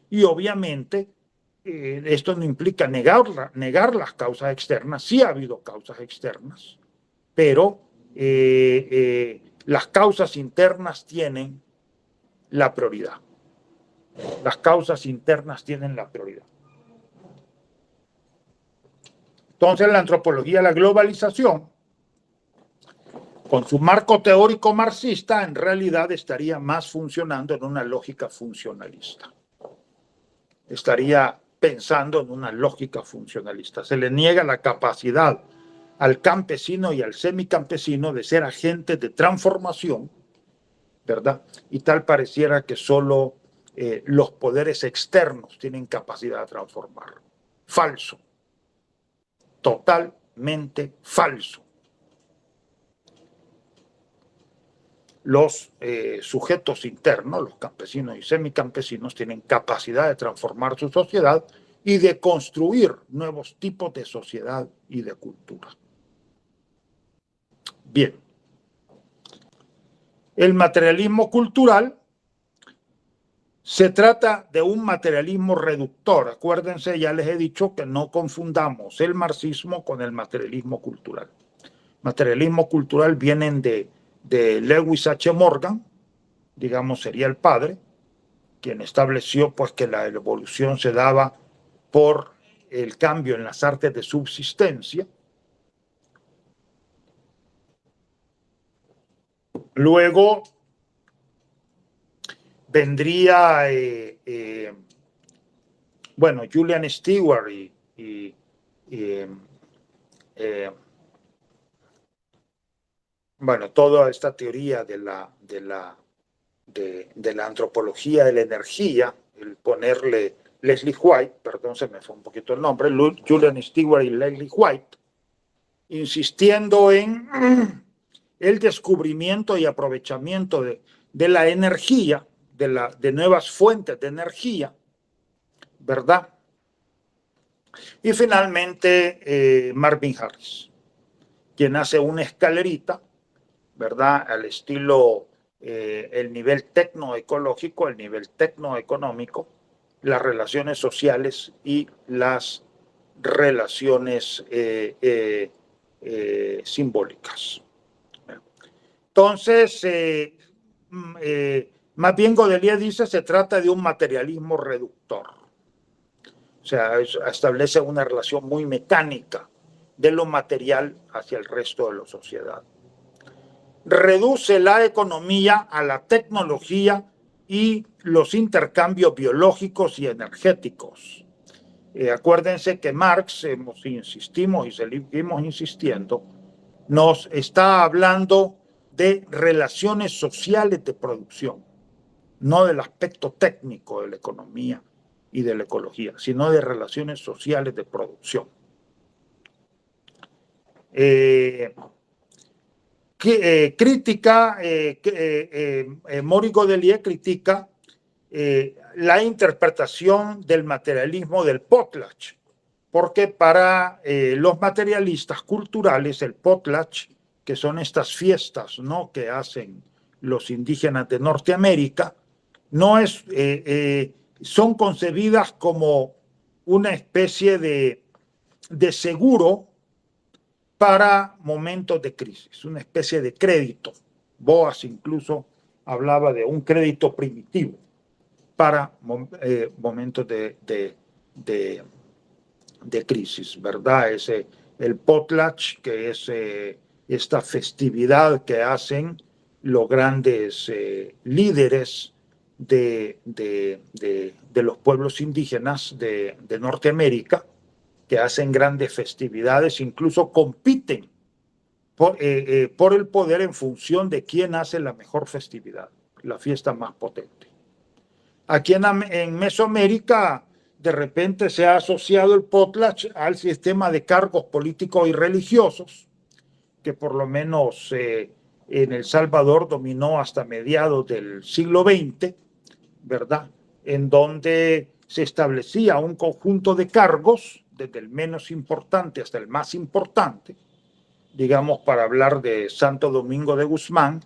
Y obviamente, esto no implica negar las causas externas. Sí ha habido causas externas, pero las causas internas tienen la prioridad. Las causas internas tienen la prioridad. Entonces, la antropología de la globalización, con su marco teórico marxista, en realidad estaría más funcionando en una lógica funcionalista. Estaría pensando en una lógica funcionalista. Se le niega la capacidad al campesino y al semicampesino de ser agentes de transformación, ¿verdad? Y tal pareciera que solo los poderes externos tienen capacidad de transformar. Falso. Totalmente falso. Los sujetos internos, los campesinos y semicampesinos, tienen capacidad de transformar su sociedad y de construir nuevos tipos de sociedad y de cultura. Bien. El materialismo cultural se trata de un materialismo reductor. Acuérdense, ya les he dicho que no confundamos el marxismo con el materialismo cultural. Materialismo cultural vienen de Lewis H. Morgan, digamos sería el padre, quien estableció pues que la evolución se daba por el cambio en las artes de subsistencia. Luego vendría, bueno, Julian Stewart bueno, toda esta teoría de la antropología de la energía, el ponerle Leslie White, perdón, se me fue un poquito el nombre, Julian Stewart y Leslie White, insistiendo en el descubrimiento y aprovechamiento de la energía, de nuevas fuentes de energía, ¿verdad? Y finalmente Marvin Harris, quien hace una escalerita, ¿verdad? Al estilo el nivel tecnoecológico, el nivel tecnoeconómico, las relaciones sociales y las relaciones simbólicas. Entonces, más bien Godelier dice se trata de un materialismo reductor. O sea, establece una relación muy mecánica de lo material hacia el resto de la sociedad. Reduce la economía a la tecnología y los intercambios biológicos y energéticos. Acuérdense que Marx, insistimos y seguimos insistiendo, nos está hablando de relaciones sociales de producción, no del aspecto técnico de la economía y de la ecología, sino de relaciones sociales de producción. Maurice Godelier critica la interpretación del materialismo del potlatch, porque para los materialistas culturales el potlatch, que son estas fiestas, ¿no?, que hacen los indígenas de Norteamérica, no es, son concebidas como una especie de seguro para momentos de crisis, una especie de crédito. Boas incluso hablaba de un crédito primitivo para momentos de crisis, ¿verdad? El potlatch, que es esta festividad que hacen los grandes líderes de los pueblos indígenas de Norteamérica, que hacen grandes festividades, incluso compiten por el poder en función de quién hace la mejor festividad, la fiesta más potente. Aquí en Mesoamérica, de repente se ha asociado el potlatch al sistema de cargos políticos y religiosos, que por lo menos en El Salvador dominó hasta mediados del siglo XX, ¿verdad? En donde se establecía un conjunto de cargos, desde el menos importante hasta el más importante. Digamos, para hablar de Santo Domingo de Guzmán,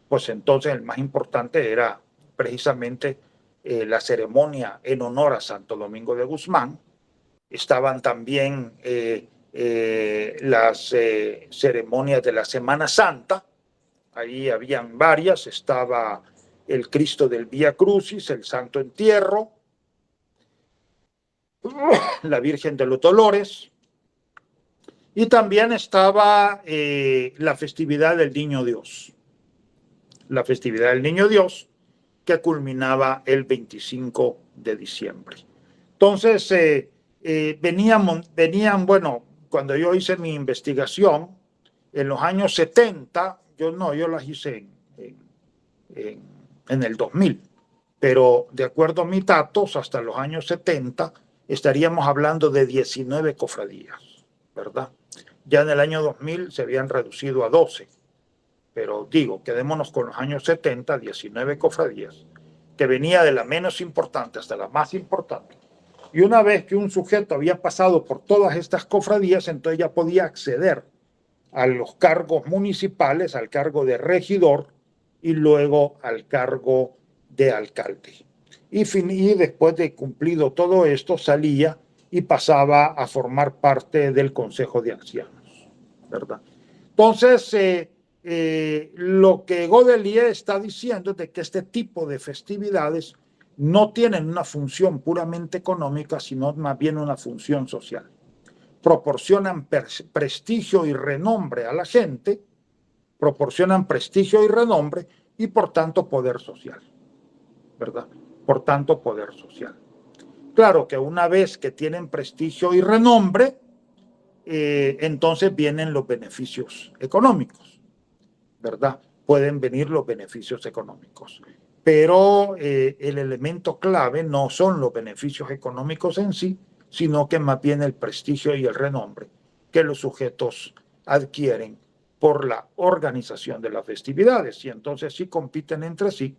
pues entonces el más importante era precisamente la ceremonia en honor a Santo Domingo de Guzmán. Estaban también las ceremonias de la Semana Santa. Ahí habían varias. Estaba el Cristo del Vía Crucis, el Santo Entierro, la Virgen de los Dolores, y también estaba la festividad del Niño Dios. La festividad del Niño Dios, que culminaba el 25 de diciembre. Entonces, venían, bueno, cuando yo hice mi investigación, en los años 70, yo las hice en el 2000, pero de acuerdo a mis datos, hasta los años 70 estaríamos hablando de 19 cofradías, ¿verdad? Ya en el año 2000 se habían reducido a 12, pero digo, quedémonos con los años 70, 19 cofradías, que venía de la menos importante hasta la más importante. Y una vez que un sujeto había pasado por todas estas cofradías, entonces ya podía acceder a los cargos municipales, al cargo de regidor y luego al cargo de alcalde. Y después de cumplido todo esto, salía y pasaba a formar parte del Consejo de Ancianos, ¿verdad? Entonces, lo que Godelier está diciendo es de que este tipo de festividades no tienen una función puramente económica, sino más bien una función social. Proporcionan prestigio y renombre a la gente, proporcionan prestigio y renombre y por tanto poder social, ¿verdad? Por tanto poder social. Claro que una vez que tienen prestigio y renombre, entonces vienen los beneficios económicos, ¿verdad? Pueden venir los beneficios económicos. Pero el elemento clave no son los beneficios económicos en sí, sino que más bien el prestigio y el renombre que los sujetos adquieren por la organización de las festividades. Y entonces sí compiten entre sí.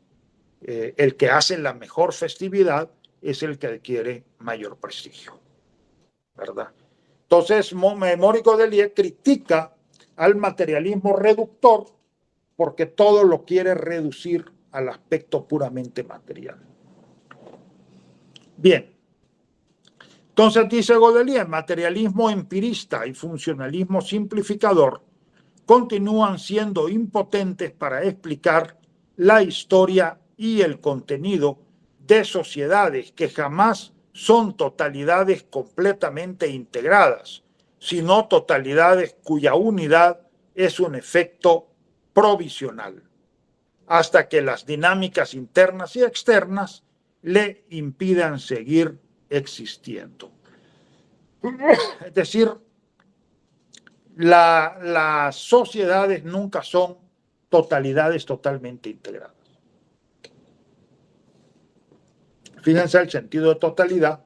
El que hace la mejor festividad es el que adquiere mayor prestigio, ¿verdad? Entonces, Maurice Godelier critica al materialismo reductor porque todo lo quiere reducir al aspecto puramente material. Bien, entonces dice Godelier, materialismo empirista y funcionalismo simplificador continúan siendo impotentes para explicar la historia y el contenido de sociedades que jamás son totalidades completamente integradas, sino totalidades cuya unidad es un efecto provisional, hasta que las dinámicas internas y externas le impidan seguir existiendo. Es decir, las sociedades nunca son totalidades totalmente integradas. Fíjense el sentido de totalidad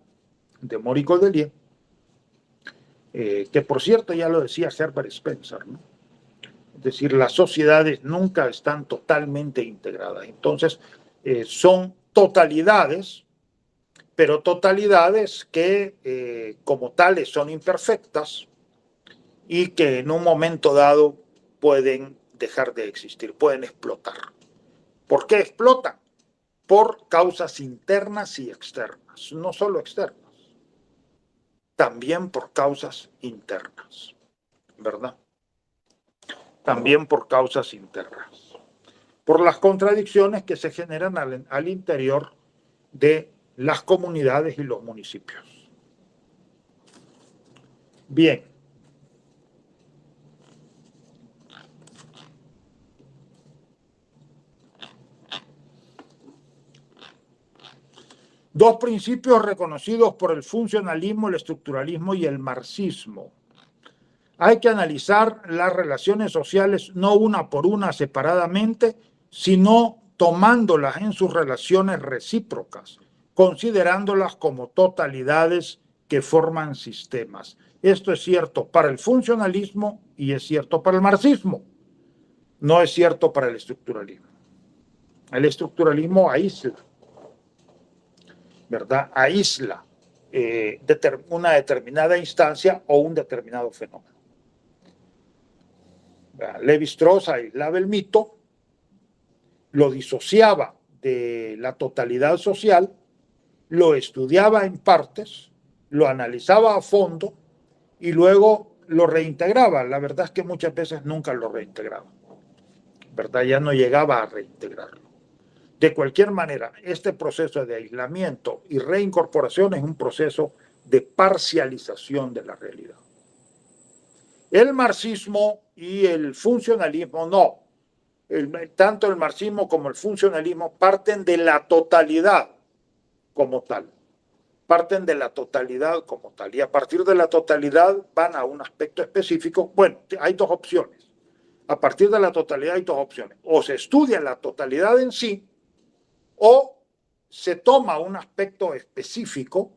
de Maurice Godelier, que por cierto ya lo decía Herbert Spencer, ¿no? Es decir, las sociedades nunca están totalmente integradas. Entonces, son totalidades, pero totalidades que como tales son imperfectas y que en un momento dado pueden dejar de existir, pueden explotar. ¿Por qué explotan? Por causas internas y externas, no solo externas, también por causas internas, ¿verdad? También por causas internas, por las contradicciones que se generan al interior de las comunidades y los municipios. Bien. Dos principios reconocidos por el funcionalismo, el estructuralismo y el marxismo. Hay que analizar las relaciones sociales no una por una separadamente, sino tomándolas en sus relaciones recíprocas, considerándolas como totalidades que forman sistemas. Esto es cierto para el funcionalismo y es cierto para el marxismo. No es cierto para el estructuralismo. El estructuralismo aísla, ¿verdad? Aísla una determinada instancia o un determinado fenómeno. Lévi-Strauss aislaba el mito, lo disociaba de la totalidad social, lo estudiaba en partes, lo analizaba a fondo y luego lo reintegraba. La verdad es que muchas veces nunca lo reintegraba, ¿verdad? Ya no llegaba a reintegrarlo. De cualquier manera, este proceso de aislamiento y reincorporación es un proceso de parcialización de la realidad. El marxismo y el funcionalismo no. Tanto el marxismo como el funcionalismo parten de la totalidad como tal. Parten de la totalidad como tal. Y a partir de la totalidad van a un aspecto específico. Bueno, hay dos opciones. A partir de la totalidad hay dos opciones. O se estudia la totalidad en sí, o se toma un aspecto específico,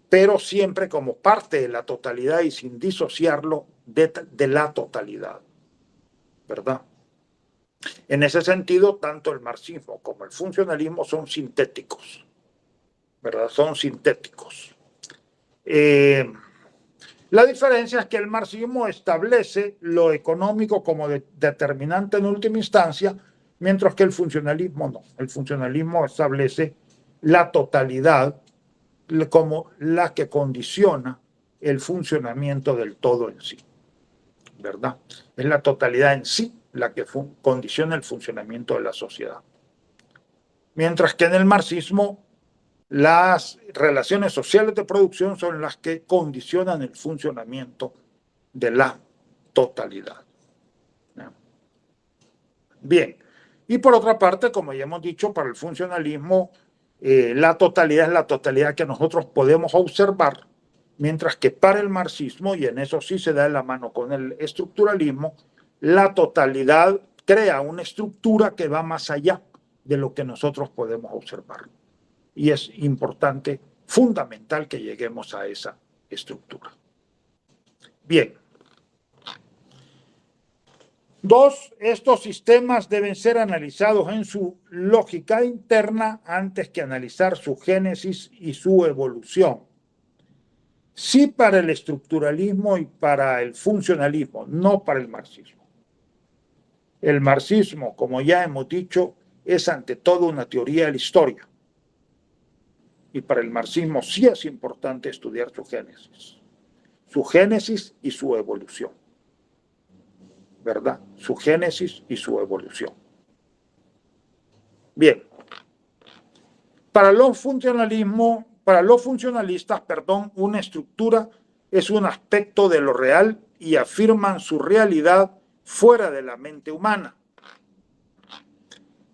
pero siempre como parte de la totalidad y sin disociarlo de la totalidad, ¿verdad? En ese sentido, tanto el marxismo como el funcionalismo son sintéticos, ¿verdad? Son sintéticos. La diferencia es que el marxismo establece lo económico como determinante en última instancia, mientras que el funcionalismo no. El funcionalismo establece la totalidad como la que condiciona el funcionamiento del todo en sí, ¿verdad? Es la totalidad en sí la que condiciona el funcionamiento de la sociedad. Mientras que en el marxismo las relaciones sociales de producción son las que condicionan el funcionamiento de la totalidad. Bien, y por otra parte, como ya hemos dicho, para el funcionalismo la totalidad es la totalidad que nosotros podemos observar, mientras que para el marxismo, y en eso sí se da la mano con el estructuralismo, la totalidad crea una estructura que va más allá de lo que nosotros podemos observar. Y es importante, fundamental que lleguemos a esa estructura. Bien. Dos, estos sistemas deben ser analizados en su lógica interna antes que analizar su génesis y su evolución. Sí para el estructuralismo y para el funcionalismo, no para el marxismo. El marxismo, como ya hemos dicho, es ante todo una teoría de la historia. Y para el marxismo sí es importante estudiar su génesis y su evolución, ¿verdad? Su génesis y su evolución. Bien, para los funcionalistas, una estructura es un aspecto de lo real y afirman su realidad fuera de la mente humana.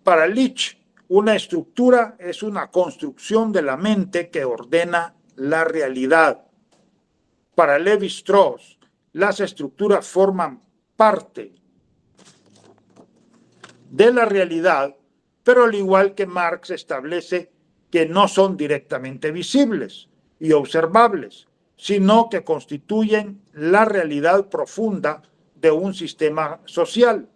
Para Leach, una estructura es una construcción de la mente que ordena la realidad. Para Lévi-Strauss, las estructuras forman parte de la realidad, pero al igual que Marx establece que no son directamente visibles y observables, sino que constituyen la realidad profunda de un sistema social,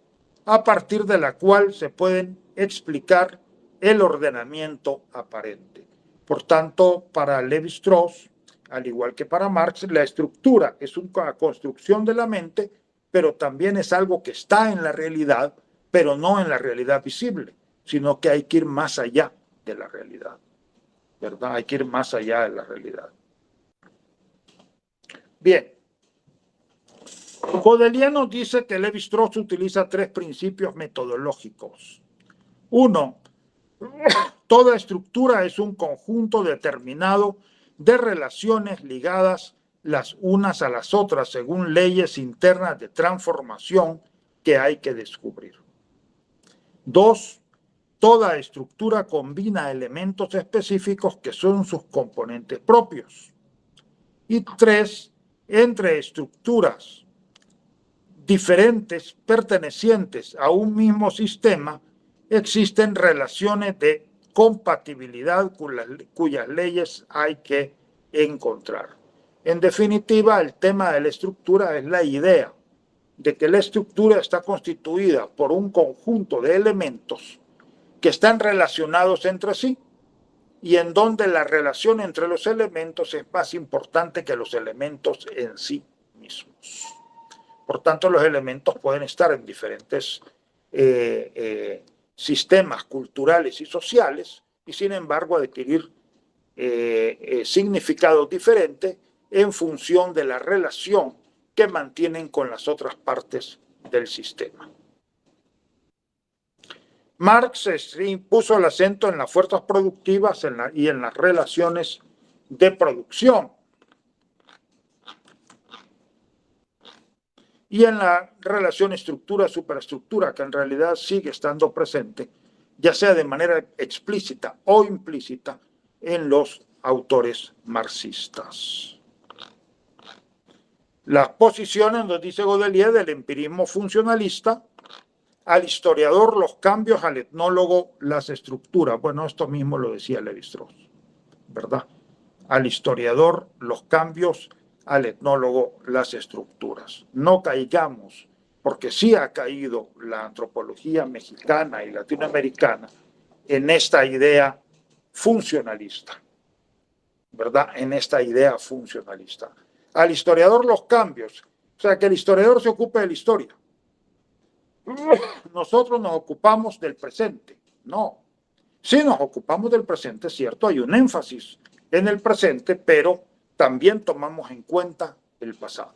a partir de la cual se pueden explicar el ordenamiento aparente. Por tanto, para Lévi-Strauss, al igual que para Marx, la estructura es una construcción de la mente, pero también es algo que está en la realidad, pero no en la realidad visible, sino que hay que ir más allá de la realidad, ¿verdad? Hay que ir más allá de la realidad. Bien. Godeliano dice que Lévi-Strauss utiliza tres principios metodológicos. Uno, toda estructura es un conjunto determinado de relaciones ligadas las unas a las otras según leyes internas de transformación que hay que descubrir. Dos, toda estructura combina elementos específicos que son sus componentes propios. Y tres, entre estructuras diferentes pertenecientes a un mismo sistema existen relaciones de compatibilidad cuyas leyes hay que encontrar. En definitiva, el tema de la estructura es la idea de que la estructura está constituida por un conjunto de elementos que están relacionados entre sí y en donde la relación entre los elementos es más importante que los elementos en sí mismos. Por tanto, los elementos pueden estar en diferentes sistemas culturales y sociales y sin embargo adquirir significados diferentes en función de la relación que mantienen con las otras partes del sistema. Marx puso el acento en las fuerzas productivas y en las relaciones de producción y en la relación estructura-superestructura, que en realidad sigue estando presente, ya sea de manera explícita o implícita, en los autores marxistas. Las posiciones, nos dice Godelier, del empirismo funcionalista, al historiador los cambios, al etnólogo las estructuras. Bueno, esto mismo lo decía Lévi-Strauss, ¿verdad? Al historiador los cambios, al etnólogo las estructuras. No caigamos, porque sí ha caído la antropología mexicana y latinoamericana en esta idea funcionalista, ¿verdad? En esta idea funcionalista. Al historiador los cambios, o sea, que el historiador se ocupe de la historia. Nosotros nos ocupamos del presente, no. Sí nos ocupamos del presente, es cierto, hay un énfasis en el presente, pero también tomamos en cuenta el pasado.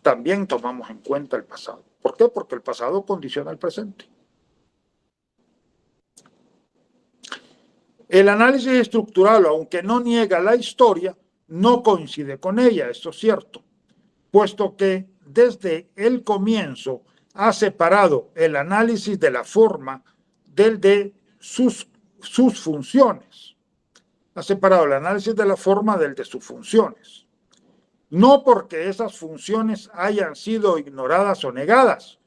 También tomamos en cuenta el pasado. ¿Por qué? Porque el pasado condiciona el presente. El análisis estructural, aunque no niega la historia, no coincide con ella, esto es cierto, puesto que desde el comienzo ha separado el análisis de la forma del de sus funciones. Ha separado el análisis de la forma del de sus funciones. No porque esas funciones hayan sido ignoradas o negadas,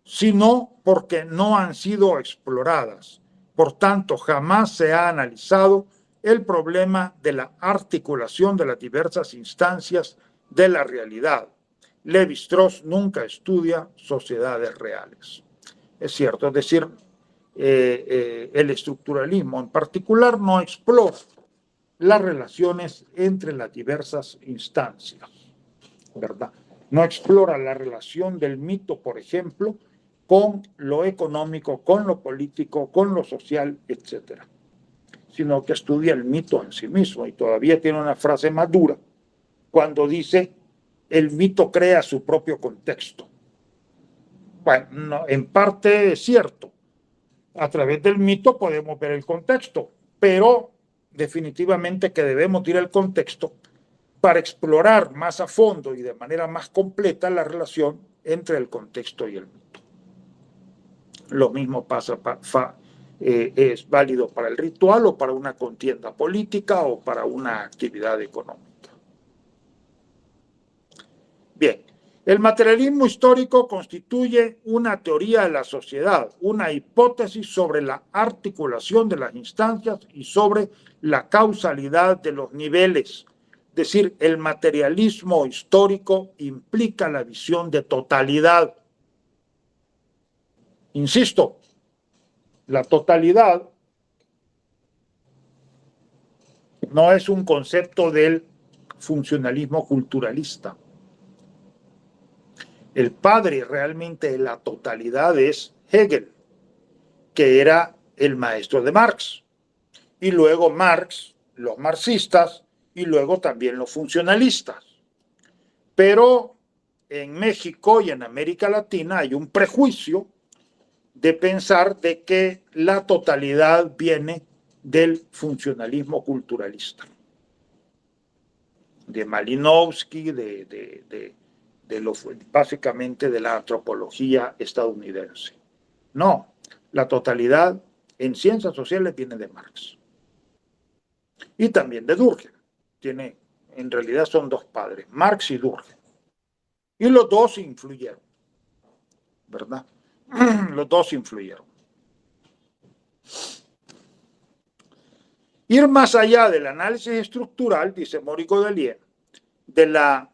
sino porque no han sido exploradas. Por tanto, jamás se ha analizado el problema de la articulación de las diversas instancias de la realidad. Lévi-Strauss nunca estudia sociedades reales. Es cierto, es decir, el estructuralismo en particular no explora las relaciones entre las diversas instancias, ¿verdad? No explora la relación del mito, por ejemplo, con lo económico, con lo político, con lo social, etc. Sino que estudia el mito en sí mismo y todavía tiene una frase más dura cuando dice el mito crea su propio contexto. Bueno, no, en parte es cierto. A través del mito podemos ver el contexto, pero definitivamente que debemos ir al contexto para explorar más a fondo y de manera más completa la relación entre el contexto y el mito. Lo mismo pasa es válido para el ritual o para una contienda política o para una actividad económica. Bien, el materialismo histórico constituye una teoría de la sociedad, una hipótesis sobre la articulación de las instancias y sobre la causalidad de los niveles. Es decir, el materialismo histórico implica la visión de totalidad. Insisto, la totalidad no es un concepto del funcionalismo culturalista. El padre realmente de la totalidad es Hegel, que era el maestro de Marx. Y luego Marx, los marxistas, y luego también los funcionalistas. Pero en México y en América Latina hay un prejuicio de pensar de que la totalidad viene del funcionalismo culturalista. De Malinowski, básicamente de la antropología estadounidense. No, la totalidad en ciencias sociales viene de Marx. Y también de Durkheim. En realidad son dos padres, Marx y Durkheim. Y los dos influyeron, ¿verdad? Los dos influyeron. Ir más allá del análisis estructural, dice Maurice Godelier, de la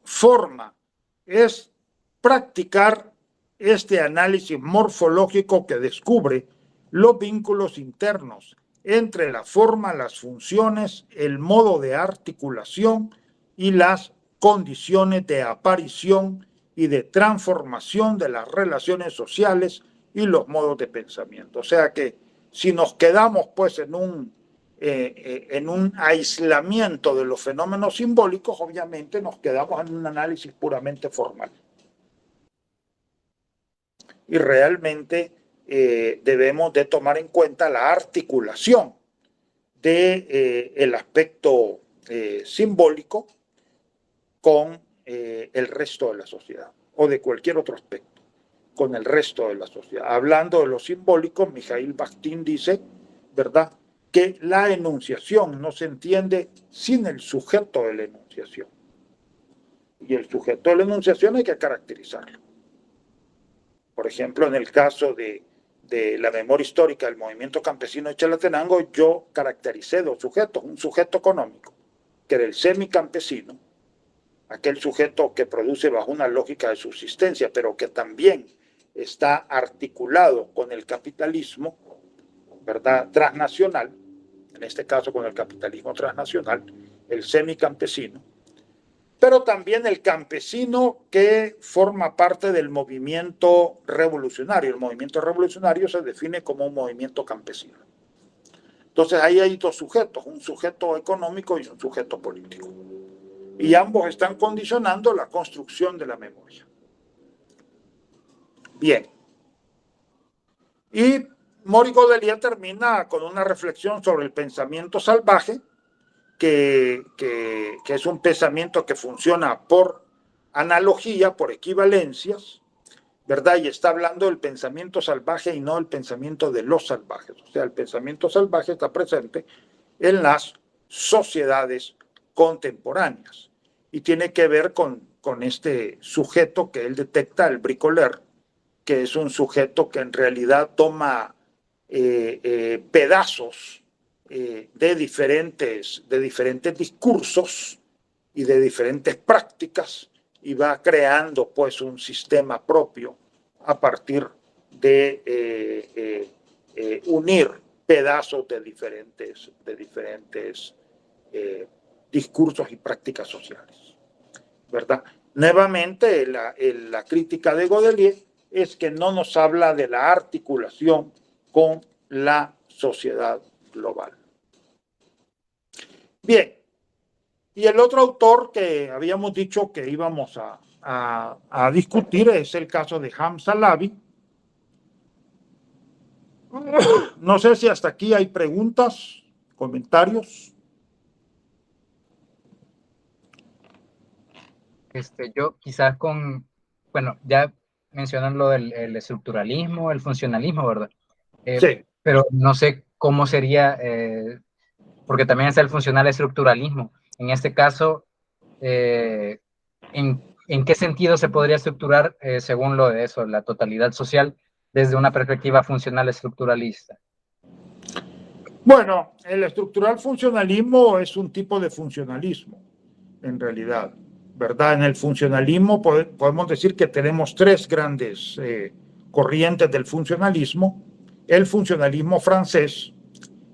forma es practicar este análisis morfológico que descubre los vínculos internos entre la forma, las funciones, el modo de articulación y las condiciones de aparición y de transformación de las relaciones sociales y los modos de pensamiento. O sea que si nos quedamos pues en un aislamiento de los fenómenos simbólicos, obviamente nos quedamos en un análisis puramente formal. Y realmente debemos de tomar en cuenta la articulación del aspecto simbólico con el resto de la sociedad o de cualquier otro aspecto con el resto de la sociedad. Hablando de lo simbólico, Mikhail Bakhtin dice, ¿verdad?, que la enunciación no se entiende sin el sujeto de la enunciación. Y el sujeto de la enunciación hay que caracterizarlo. Por ejemplo, en el caso de la memoria histórica del movimiento campesino de Chalatenango, yo caractericé dos sujetos, un sujeto económico, que era el semicampesino, aquel sujeto que produce bajo una lógica de subsistencia, pero que también está articulado con el capitalismo, ¿verdad?, transnacional, en este caso con el capitalismo transnacional, el semicampesino, pero también el campesino que forma parte del movimiento revolucionario. El movimiento revolucionario se define como un movimiento campesino. Entonces ahí hay dos sujetos, un sujeto económico y un sujeto político. Y ambos están condicionando la construcción de la memoria. Bien. Y Maurice Godelier termina con una reflexión sobre el pensamiento salvaje, que es un pensamiento que funciona por analogía, por equivalencias, ¿verdad? Y está hablando del pensamiento salvaje y no del pensamiento de los salvajes. O sea, el pensamiento salvaje está presente en las sociedades contemporáneas y tiene que ver con este sujeto que él detecta, el bricoleur, que es un sujeto que en realidad toma pedazos de diferentes discursos y de diferentes prácticas y va creando pues un sistema propio a partir de unir pedazos de diferentes discursos y prácticas sociales, ¿verdad? Nuevamente, la crítica de Godelier es que no nos habla de la articulación con la sociedad global. Bien, y el otro autor que habíamos dicho que íbamos a discutir es el caso de Hamza Alavi. No sé si hasta aquí hay preguntas, comentarios. Yo quizás bueno, ya mencionan lo del estructuralismo, el funcionalismo, ¿verdad? Sí. Pero no sé cómo sería, porque también está el funcional estructuralismo. En este caso, ¿en qué sentido se podría estructurar, según lo de eso, la totalidad social, desde una perspectiva funcional estructuralista? Bueno, el estructural funcionalismo es un tipo de funcionalismo, en realidad, ¿verdad? En el funcionalismo podemos decir que tenemos tres grandes corrientes del funcionalismo: el funcionalismo francés,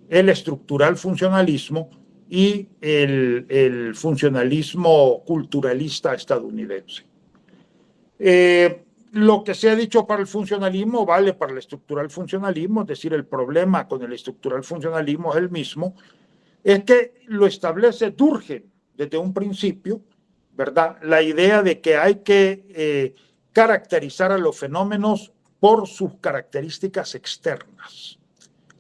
el estructural funcionalismo y el funcionalismo culturalista estadounidense. Lo que se ha dicho para el funcionalismo vale para el estructural funcionalismo, es decir, el problema con el estructural funcionalismo es el mismo, es que lo establece Durkheim desde un principio, ¿verdad? La idea de que hay que caracterizar a los fenómenos por sus características externas.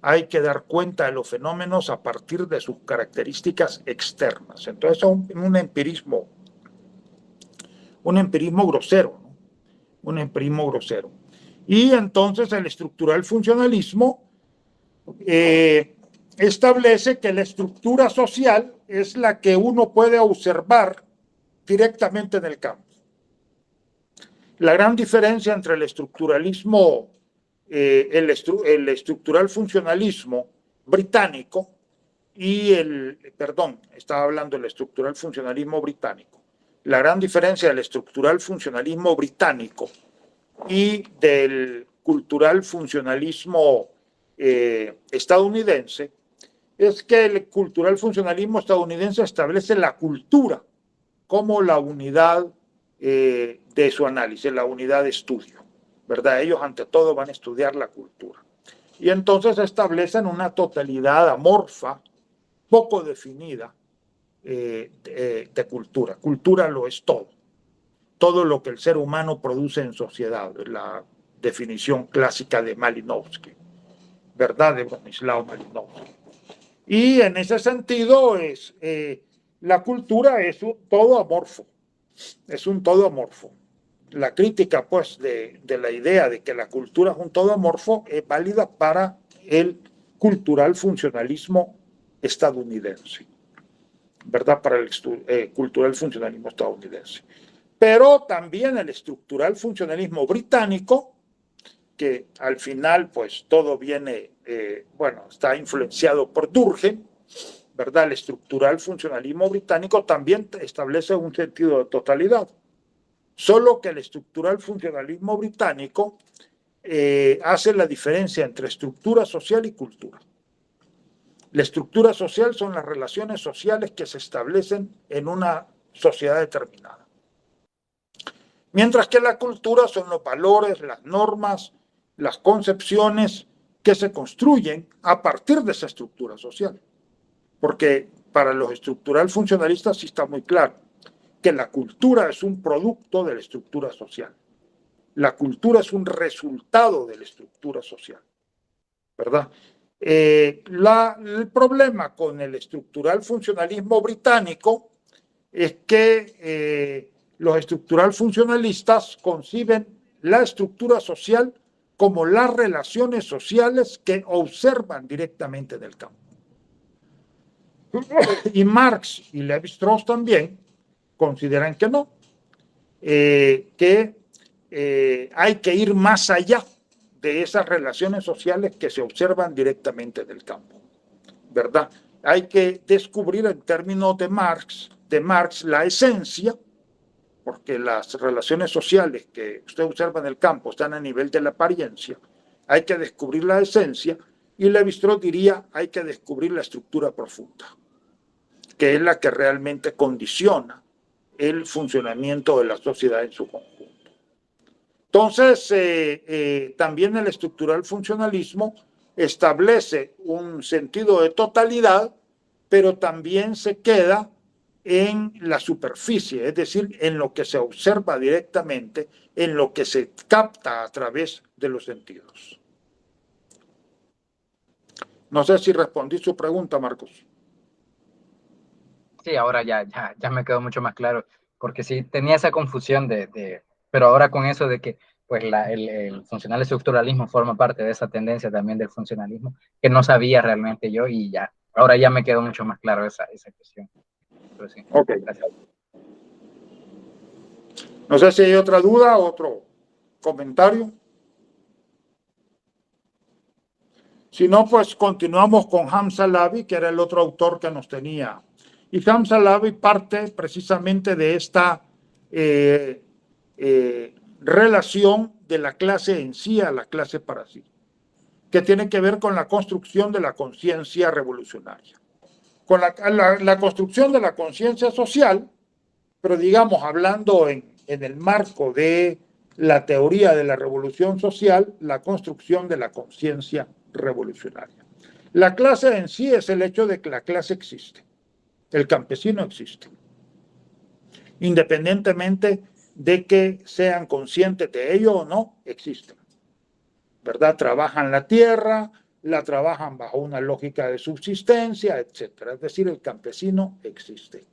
Hay que dar cuenta de los fenómenos a partir de sus características externas. Entonces es un empirismo grosero, ¿no? Un empirismo grosero. Y entonces el estructural funcionalismo establece que la estructura social es la que uno puede observar directamente en el campo. La gran diferencia entre el estructuralismo, el estructural funcionalismo británico estaba hablando del estructural funcionalismo británico. La gran diferencia del estructural funcionalismo británico y del cultural funcionalismo estadounidense es que el cultural funcionalismo estadounidense establece la cultura como la unidad de su análisis, la unidad de estudio, ¿verdad? Ellos ante todo van a estudiar la cultura. Y entonces establecen una totalidad amorfa, poco definida, de cultura. Cultura lo es todo. Todo lo que el ser humano produce en sociedad, la definición clásica de Malinowski, ¿verdad? De Bronislaw Malinowski. Y en ese sentido, la cultura es un todo amorfo. Es un todo amorfo. La crítica, pues, de la idea de que la cultura es un todo amorfo es válida para el cultural funcionalismo estadounidense, ¿verdad? Para el cultural funcionalismo estadounidense. Pero también el estructural funcionalismo británico, que al final, pues, todo viene, está influenciado por Durkheim, ¿verdad? El estructural funcionalismo británico también establece un sentido de totalidad. Solo que el estructural funcionalismo británico hace la diferencia entre estructura social y cultura. La estructura social son las relaciones sociales que se establecen en una sociedad determinada. Mientras que la cultura son los valores, las normas, las concepciones que se construyen a partir de esa estructura social. Porque para los estructural funcionalistas sí está muy claro que la cultura es un producto de la estructura social. La cultura es un resultado de la estructura social, ¿verdad? El problema con el estructural funcionalismo británico es que los estructural funcionalistas conciben la estructura social como las relaciones sociales que observan directamente del campo. Y Marx y Levi-Strauss también consideran que no, que hay que ir más allá de esas relaciones sociales que se observan directamente del campo, ¿verdad? Hay que descubrir en términos de Marx la esencia, porque las relaciones sociales que usted observa en el campo están a nivel de la apariencia. Hay que descubrir la esencia, y Levi-Strauss diría hay que descubrir la estructura profunda, que es la que realmente condiciona el funcionamiento de la sociedad en su conjunto. Entonces, también el estructural funcionalismo establece un sentido de totalidad, pero también se queda en la superficie, es decir, en lo que se observa directamente, en lo que se capta a través de los sentidos. No sé si respondí su pregunta, Marcos. Sí, ahora ya me quedó mucho más claro, porque sí tenía esa confusión pero ahora con eso de que pues el funcional estructuralismo forma parte de esa tendencia también del funcionalismo, que no sabía realmente yo, y ahora ya me quedó mucho más claro esa cuestión. Pero sí, ok. Gracias. No sé si hay otra duda, otro comentario. Si no, pues continuamos con Hamza Lavi, que era el otro autor que nos tenía. Y Hamza Lavi parte precisamente de esta relación de la clase en sí a la clase para sí, que tiene que ver con la construcción de la conciencia revolucionaria. Con la construcción de la conciencia social, pero digamos, hablando en el marco de la teoría de la revolución social, la construcción de la conciencia revolucionaria. La clase en sí es el hecho de que la clase existe. El campesino existe. Independientemente de que sean conscientes de ello o no, existen. ¿Verdad? Trabajan la tierra, la trabajan bajo una lógica de subsistencia, etc. Es decir, el campesino existe.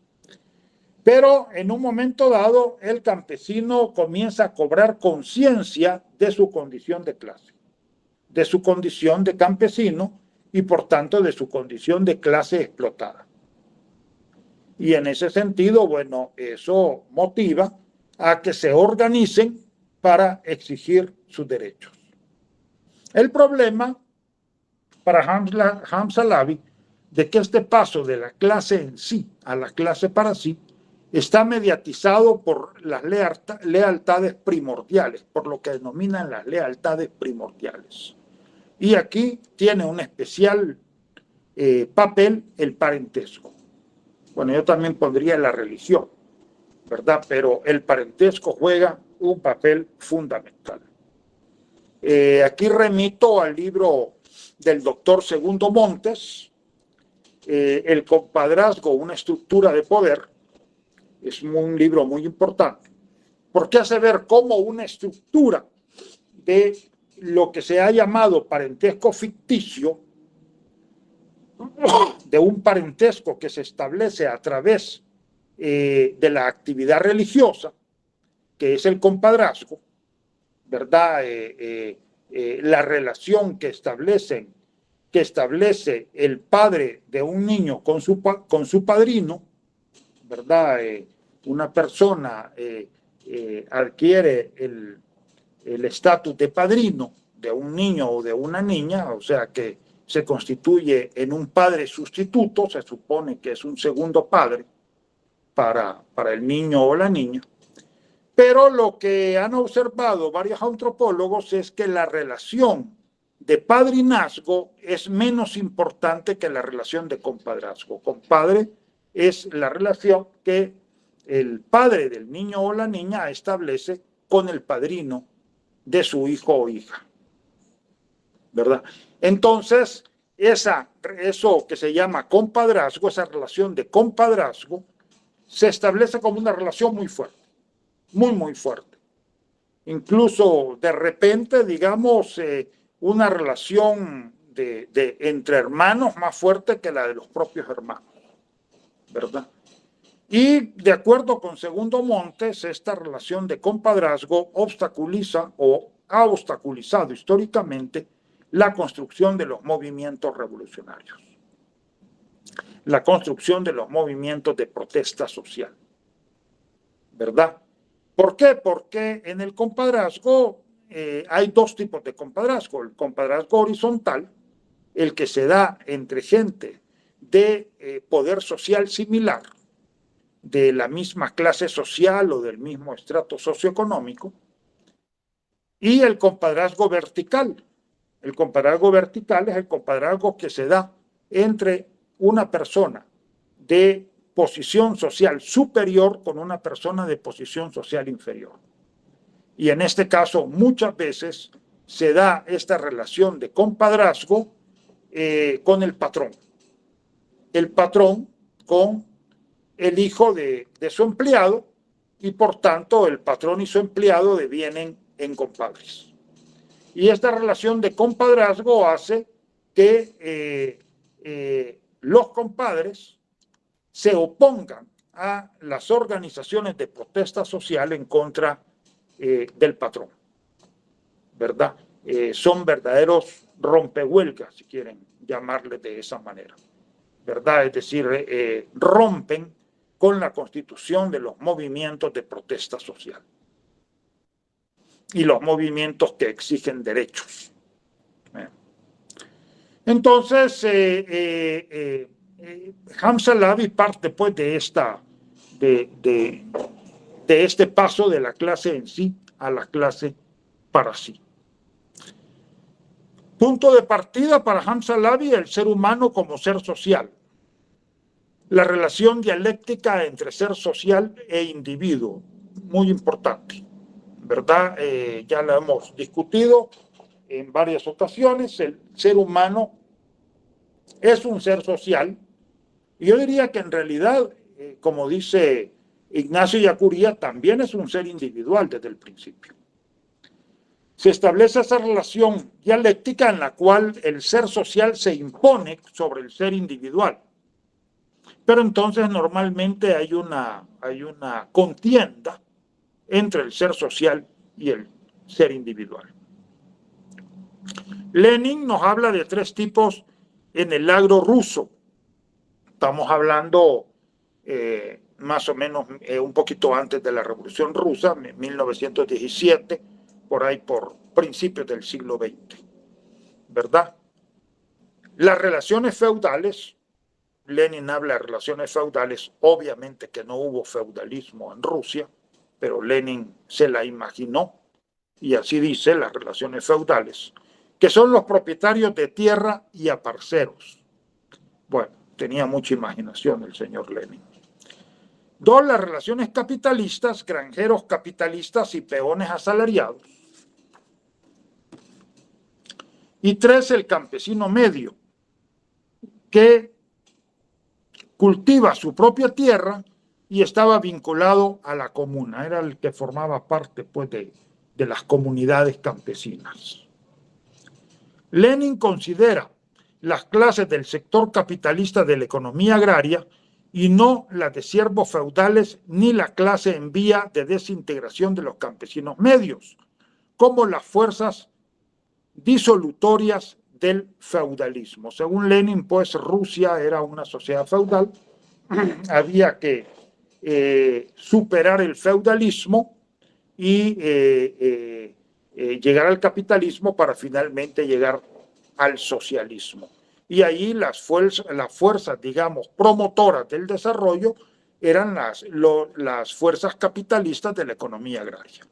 Pero en un momento dado, el campesino comienza a cobrar conciencia de su condición de clase, de su condición de campesino y por tanto de su condición de clase explotada. Y en ese sentido, bueno, eso motiva a que se organicen para exigir sus derechos. El problema para Hamza Lavi de que este paso de la clase en sí a la clase para sí está mediatizado por las lealtades primordiales, por lo que denominan las lealtades primordiales. Y aquí tiene un especial papel el parentesco. Bueno, yo también pondría la religión, ¿verdad? Pero el parentesco juega un papel fundamental. Aquí remito al libro del doctor Segundo Montes, El compadrazgo, una estructura de poder. Es un libro muy importante, porque hace ver cómo una estructura de lo que se ha llamado parentesco ficticio, de un parentesco que se establece a través de la actividad religiosa, que es el compadrazgo, ¿verdad? La relación que establece el padre de un niño con su padrino, ¿verdad? Una persona adquiere el estatus de padrino de un niño o de una niña, o sea que se constituye en un padre sustituto, se supone que es un segundo padre para el niño o la niña. Pero lo que han observado varios antropólogos es que la relación de padrinazgo es menos importante que la relación de compadrazgo. Compadre es la relación que el padre del niño o la niña establece con el padrino de su hijo o hija, ¿verdad? Entonces, eso que se llama compadrazgo, esa relación de compadrazgo, se establece como una relación muy fuerte, muy fuerte. Incluso de repente, digamos, una relación entre hermanos más fuerte que la de los propios hermanos, ¿verdad? Y de acuerdo con Segundo Montes, esta relación de compadrazgo obstaculiza o ha obstaculizado históricamente la construcción de los movimientos revolucionarios, la construcción de los movimientos de protesta social, ¿verdad? ¿Por qué? Porque en el compadrazgo hay dos tipos de compadrazgo. El compadrazgo horizontal, el que se da entre gente de poder social similar, de la misma clase social o del mismo estrato socioeconómico, y el compadrazgo vertical. El compadrazgo vertical es el compadrazgo que se da entre una persona de posición social superior con una persona de posición social inferior. Y en este caso, muchas veces se da esta relación de compadrazgo con el patrón. El patrón con el hijo de su empleado, y por tanto el patrón y su empleado devienen en compadres. Y esta relación de compadrazgo hace que los compadres se opongan a las organizaciones de protesta social en contra del patrón, ¿verdad? Son verdaderos rompehuelgas, si quieren llamarle de esa manera, ¿verdad? Es decir, rompen con la constitución de los movimientos de protesta social y los movimientos que exigen derechos. Entonces, Hamza Alavi parte pues de este paso de la clase en sí a la clase para sí. Punto de partida para Hamza Alavi, el ser humano como ser social. La relación dialéctica entre ser social e individuo, muy importante, ¿verdad? Ya lo hemos discutido en varias ocasiones. El ser humano es un ser social, y yo diría que en realidad, como dice Ignacio Ellacuría, también es un ser individual desde el principio. Se establece esa relación dialéctica en la cual el ser social se impone sobre el ser individual. Pero entonces normalmente hay una contienda entre el ser social y el ser individual. Lenin nos habla de tres tipos en el agro ruso. Estamos hablando más o menos un poquito antes de la Revolución Rusa, 1917, por ahí por principios del siglo XX, ¿verdad? Las relaciones feudales Lenin habla de relaciones feudales, obviamente que no hubo feudalismo en Rusia, pero Lenin se la imaginó, y así dice las relaciones feudales, que son los propietarios de tierra y aparceros. Bueno, tenía mucha imaginación el señor Lenin. 2, las relaciones capitalistas, granjeros capitalistas y peones asalariados. Y 3, el campesino medio, que cultiva su propia tierra y estaba vinculado a la comuna, era el que formaba parte pues, de las comunidades campesinas. Lenin considera las clases del sector capitalista de la economía agraria y no las de siervos feudales ni la clase en vía de desintegración de los campesinos medios, como las fuerzas disolutorias del feudalismo. Según Lenin, pues Rusia era una sociedad feudal, había que superar el feudalismo y llegar al capitalismo para finalmente llegar al socialismo. Y ahí las fuerzas, digamos, promotoras del desarrollo eran las fuerzas capitalistas de la economía agraria,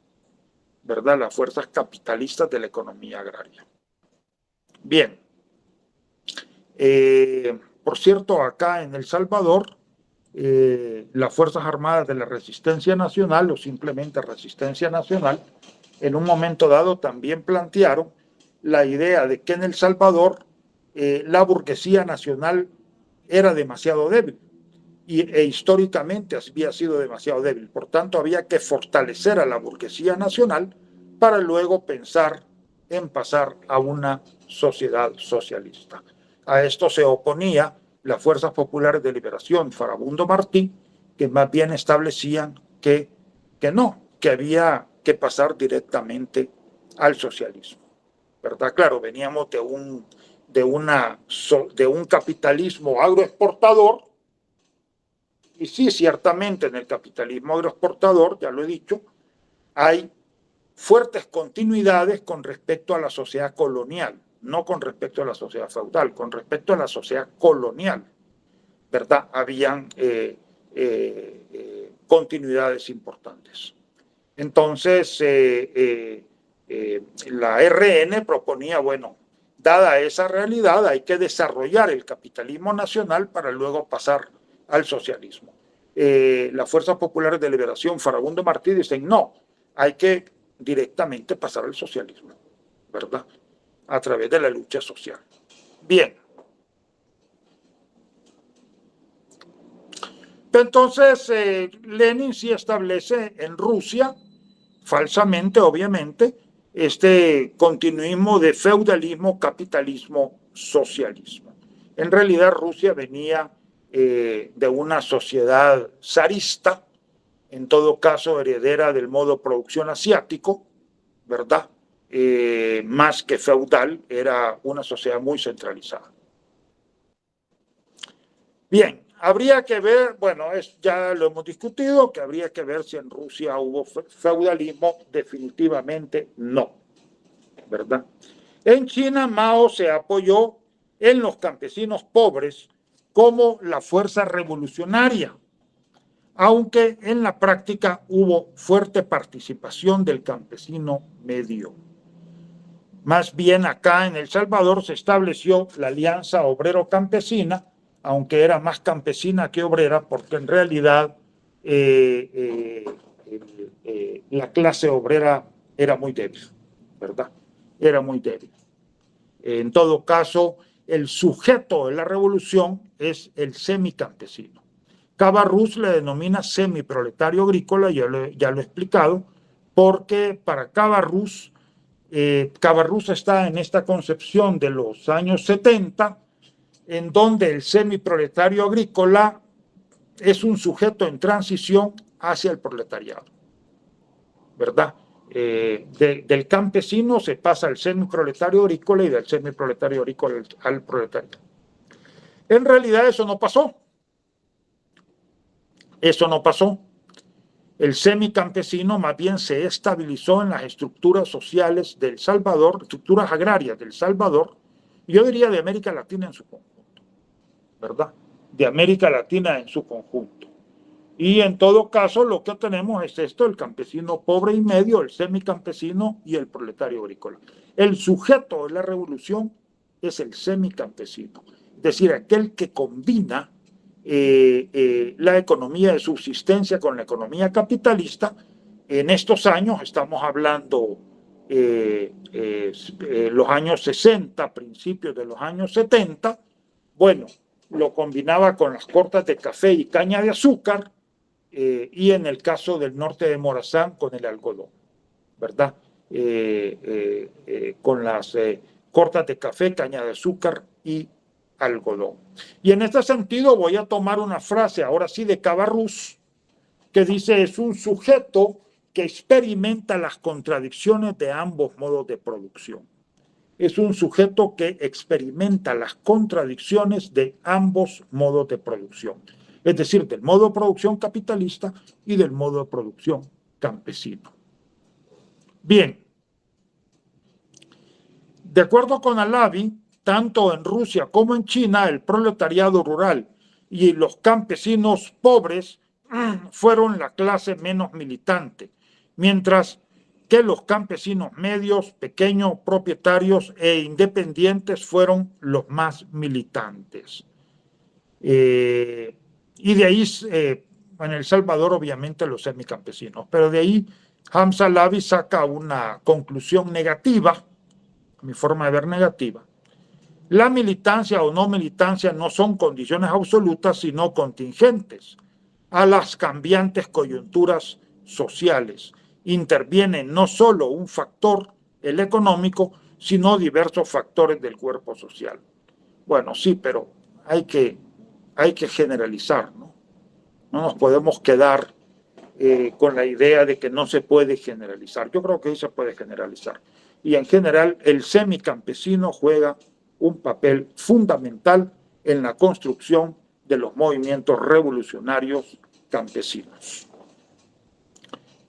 ¿verdad? Las fuerzas capitalistas de la economía agraria. Bien. Por cierto, acá en El Salvador, las Fuerzas Armadas de la Resistencia Nacional, o simplemente Resistencia Nacional, en un momento dado también plantearon la idea de que en El Salvador la burguesía nacional era demasiado débil e históricamente había sido demasiado débil. Por tanto, había que fortalecer a la burguesía nacional para luego pensar en pasar a una sociedad socialista. A esto se oponía las Fuerzas Populares de Liberación, Farabundo Martí, que más bien establecían que no, que había que pasar directamente al socialismo, ¿verdad? Claro, veníamos de un capitalismo agroexportador, y sí, ciertamente en el capitalismo agroexportador, ya lo he dicho, hay fuertes continuidades con respecto a la sociedad colonial, no con respecto a la sociedad feudal, con respecto a la sociedad colonial, ¿verdad? Habían continuidades importantes. Entonces, la RN proponía, bueno, dada esa realidad, hay que desarrollar el capitalismo nacional para luego pasar al socialismo. Las Fuerzas Populares de Liberación, Farabundo Martí, dicen, no, hay que directamente pasar al socialismo, ¿verdad? A través de la lucha social. Bien. Entonces, Lenin sí establece en Rusia, falsamente, obviamente, este continuismo de feudalismo, capitalismo, socialismo. En realidad, Rusia venía de una sociedad zarista, en todo caso heredera del modo de producción asiático, ¿verdad? Más que feudal, era una sociedad muy centralizada. Bien, habría que ver, bueno, ya lo hemos discutido, que habría que ver si en Rusia hubo feudalismo, definitivamente no, ¿verdad? En China, Mao se apoyó en los campesinos pobres como la fuerza revolucionaria, aunque en la práctica hubo fuerte participación del campesino medio. Más bien acá en El Salvador se estableció la Alianza Obrero-Campesina, aunque era más campesina que obrera, porque en realidad la clase obrera era muy débil, ¿verdad? Era muy débil. En todo caso, el sujeto de la revolución es el semicampesino. Cabarrús le denomina semiproletario agrícola, ya lo he explicado, porque para Cabarrús está en esta concepción de los años 70, en donde el semiproletario agrícola es un sujeto en transición hacia el proletariado, ¿verdad? Del campesino se pasa al semiproletario agrícola y del semiproletario agrícola al proletariado. En realidad eso no pasó. Eso no pasó. El semicampesino más bien se estabilizó en las estructuras sociales del Salvador, estructuras agrarias del Salvador, yo diría de América Latina en su conjunto, ¿verdad? de América Latina en su conjunto. Y en todo caso lo que tenemos es esto: el campesino pobre y medio, el semicampesino y el proletario agrícola. El sujeto de la revolución es el semicampesino, es decir, aquel que combina la economía de subsistencia con la economía capitalista. En estos años estamos hablando los años 60, principios de los años 70, bueno, lo combinaba con las cortas de café y caña de azúcar, y en el caso del norte de Morazán con el algodón, ¿verdad? Con las cortas de café, caña de azúcar y algodón. Y en este sentido voy a tomar una frase, ahora sí, de Cabarrús, que dice: es un sujeto que experimenta las contradicciones de ambos modos de producción. Es un sujeto que experimenta las contradicciones de ambos modos de producción, es decir, del modo de producción capitalista y del modo de producción campesino. Bien, de acuerdo con Alavi, tanto en Rusia como en China, el proletariado rural y los campesinos pobres fueron la clase menos militante, mientras que los campesinos medios, pequeños, propietarios e independientes fueron los más militantes. Y de ahí, en El Salvador, obviamente, los semicampesinos. Pero de ahí, Hamza Alavi saca una conclusión negativa, mi forma de ver negativa. La militancia o no militancia no son condiciones absolutas, sino contingentes a las cambiantes coyunturas sociales. Interviene no solo un factor, el económico, sino diversos factores del cuerpo social. Bueno, sí, pero hay que generalizar, ¿no? No nos podemos quedar con la idea de que no se puede generalizar. Yo creo que sí se puede generalizar. Y en general, el semicampesino juega un papel fundamental en la construcción de los movimientos revolucionarios campesinos.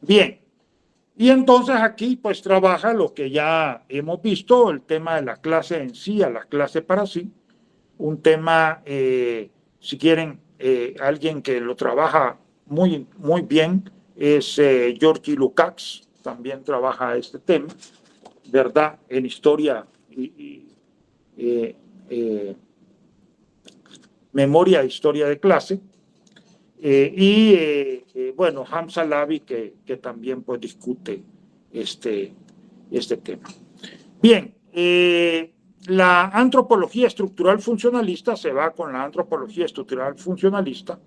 Bien, y entonces aquí pues trabaja lo que ya hemos visto, el tema de la clase en sí, a la clase para sí, un tema, si quieren, alguien que lo trabaja muy, muy bien es Georgi Lukács, también trabaja este tema, ¿verdad? En historia memoria e historia de clase. Bueno, Hamza Alavi que también pues discute este tema. Bien, la antropología estructural funcionalista se va con la antropología estructural funcionalista.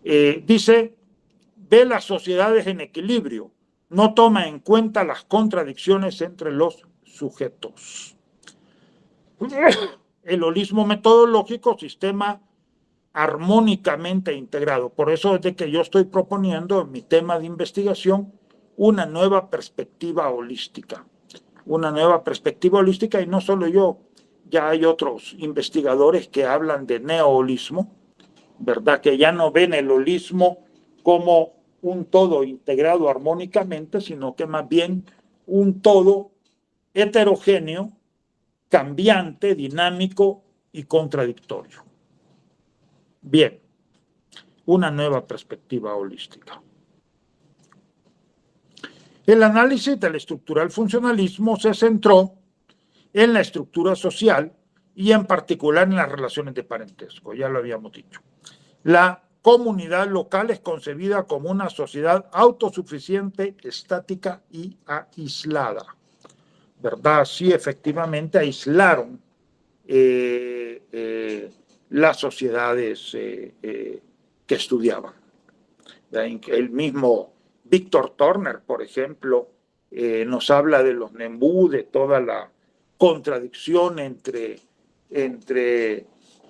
Dice: ve las sociedades en equilibrio, no toma en cuenta las contradicciones entre los sujetos. El holismo metodológico, sistema armónicamente integrado. Por eso es de que yo estoy proponiendo en mi tema de investigación una nueva perspectiva holística. Una nueva perspectiva holística, y no solo yo, ya hay otros investigadores que hablan de neoholismo, ¿verdad? Que ya no ven el holismo como un todo integrado armónicamente, sino que más bien un todo heterogéneo, cambiante, dinámico y contradictorio. Bien, una nueva perspectiva holística. El análisis del estructural funcionalismo se centró en la estructura social y en particular en las relaciones de parentesco, ya lo habíamos dicho. La comunidad local es concebida como una sociedad autosuficiente, estática y aislada, ¿verdad? Sí, efectivamente aislaron las sociedades que estudiaban. El mismo Víctor Turner, por ejemplo, nos habla de los Nembú, de toda la contradicción entre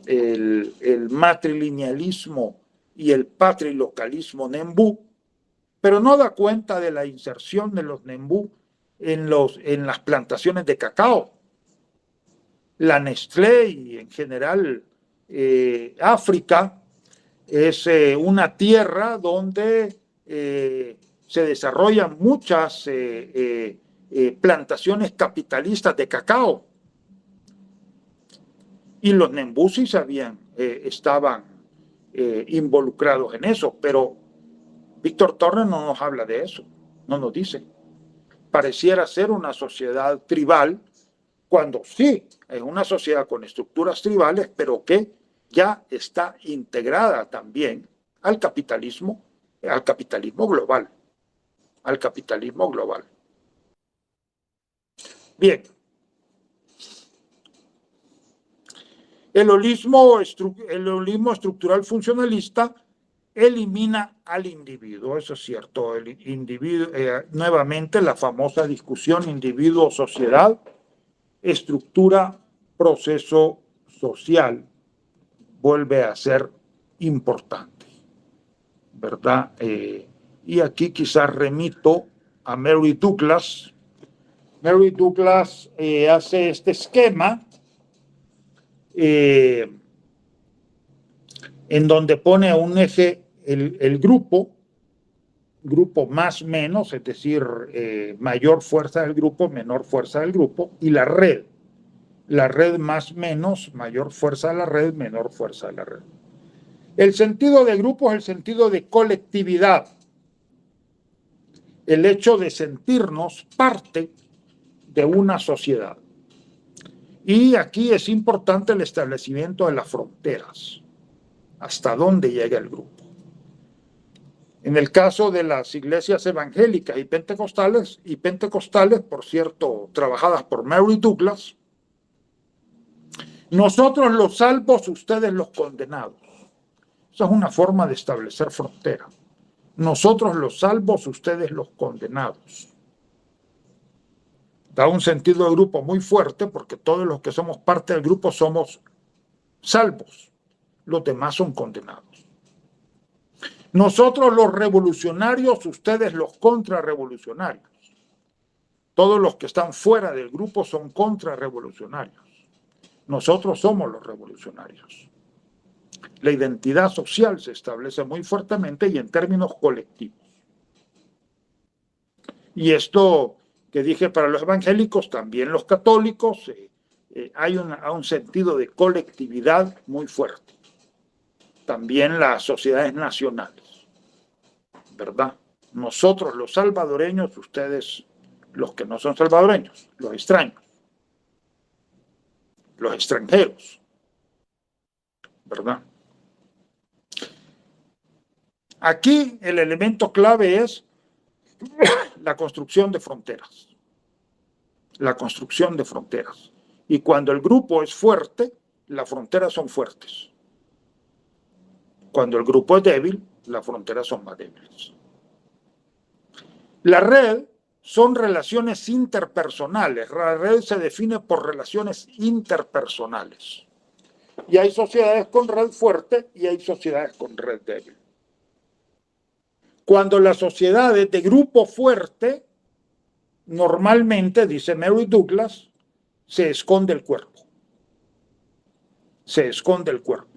el matrilinealismo y el patrilocalismo Nembú, pero no da cuenta de la inserción de los Nembú en las plantaciones de cacao. La Nestlé y en general África es una tierra donde se desarrollan muchas plantaciones capitalistas de cacao. Y los Nembú sí sabían estaban involucrados en eso, pero Víctor Torres no nos habla de eso, no nos dice. Pareciera ser una sociedad tribal, cuando sí es una sociedad con estructuras tribales, pero que ya está integrada también al capitalismo global, al capitalismo global. Bien. El holismo estructural funcionalista elimina al individuo, eso es cierto. El individuo, nuevamente la famosa discusión individuo-sociedad, estructura, proceso social, vuelve a ser importante, ¿verdad? Y aquí quizás remito a Mary Douglas. Mary Douglas hace este esquema en donde pone a un eje el grupo más menos, es decir, mayor fuerza del grupo, menor fuerza del grupo, y la red más menos, mayor fuerza de la red, menor fuerza de la red. El sentido de grupo es el sentido de colectividad, el hecho de sentirnos parte de una sociedad. Y aquí es importante el establecimiento de las fronteras, hasta dónde llega el grupo. En el caso de las iglesias evangélicas y pentecostales, por cierto, trabajadas por Mary Douglas, nosotros los salvos, ustedes los condenados. Esa es una forma de establecer frontera. Nosotros los salvos, ustedes los condenados. Da un sentido de grupo muy fuerte porque todos los que somos parte del grupo somos salvos. Los demás son condenados. Nosotros los revolucionarios, ustedes los contrarrevolucionarios. Todos los que están fuera del grupo son contrarrevolucionarios. Nosotros somos los revolucionarios. La identidad social se establece muy fuertemente y en términos colectivos. Y esto que dije para los evangélicos, también los católicos, hay un sentido de colectividad muy fuerte. También las sociedades nacionales, ¿verdad? Nosotros los salvadoreños, ustedes los que no son salvadoreños, los extraños, los extranjeros, ¿verdad? Aquí el elemento clave es la construcción de fronteras. La construcción de fronteras. Y cuando el grupo es fuerte, las fronteras son fuertes. Cuando el grupo es débil, las fronteras son más débiles. La red son relaciones interpersonales. La red se define por relaciones interpersonales. Y hay sociedades con red fuerte y hay sociedades con red débil. Cuando la sociedad es de grupo fuerte, normalmente, dice Mary Douglas, se esconde el cuerpo. Se esconde el cuerpo.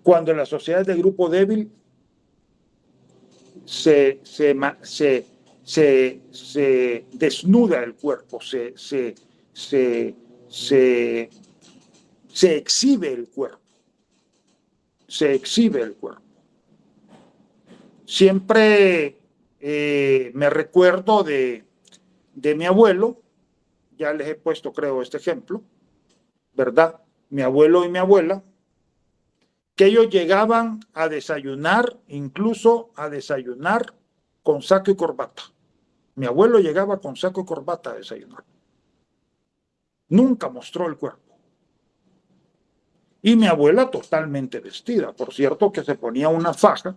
Cuando la sociedad es de grupo débil, se desnuda el cuerpo, se exhibe el cuerpo. Se exhibe el cuerpo. Siempre me recuerdo de mi abuelo, ya les he puesto, creo, este ejemplo, ¿verdad? Mi abuelo y mi abuela, que ellos llegaban a desayunar, incluso a desayunar con saco y corbata. Mi abuelo llegaba con saco y corbata a desayunar. Nunca mostró el cuerpo. Y mi abuela totalmente vestida, por cierto, que se ponía una faja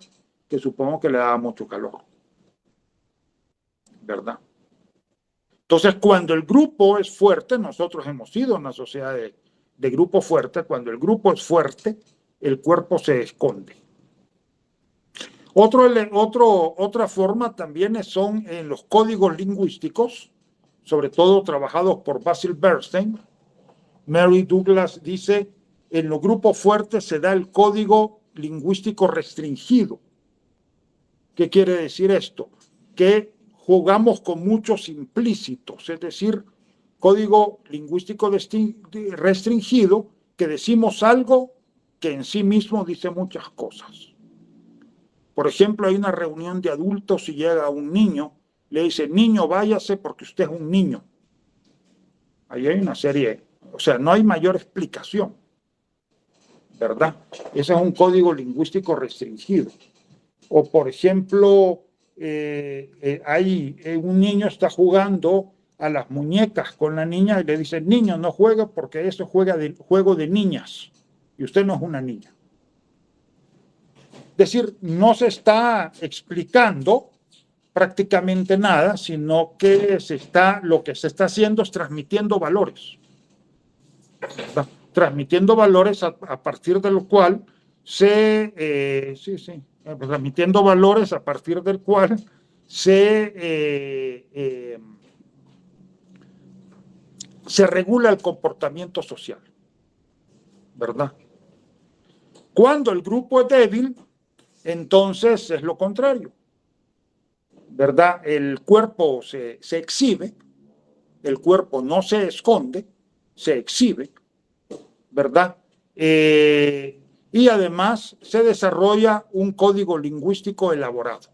que supongo que le daba mucho calor, ¿verdad? Entonces, cuando el grupo es fuerte, nosotros hemos sido una sociedad de grupo fuerte, cuando el grupo es fuerte, el cuerpo se esconde. Otra forma también son en los códigos lingüísticos, sobre todo trabajados por Basil Bernstein. Mary Douglas dice, en los grupos fuertes se da el código lingüístico restringido. ¿Qué quiere decir esto? Que jugamos con muchos implícitos, es decir, código lingüístico restringido, que decimos algo que en sí mismo dice muchas cosas. Por ejemplo, hay una reunión de adultos y llega un niño, le dice, niño, váyase porque usted es un niño. Ahí hay una serie, o sea, no hay mayor explicación, ¿verdad? Ese es un código lingüístico restringido. O, por ejemplo, un niño está jugando a las muñecas con la niña y le dice, niño, no juegue porque eso juego de niñas y usted no es una niña. Es decir, no se está explicando prácticamente nada, sino que lo que se está haciendo es transmitiendo valores, ¿verdad? Transmitiendo valores a partir de lo cual transmitiendo valores a partir del cual se regula el comportamiento social, ¿verdad? Cuando el grupo es débil, entonces es lo contrario, ¿verdad? El cuerpo se exhibe, el cuerpo no se esconde, se exhibe, ¿verdad? Y además se desarrolla un código lingüístico elaborado.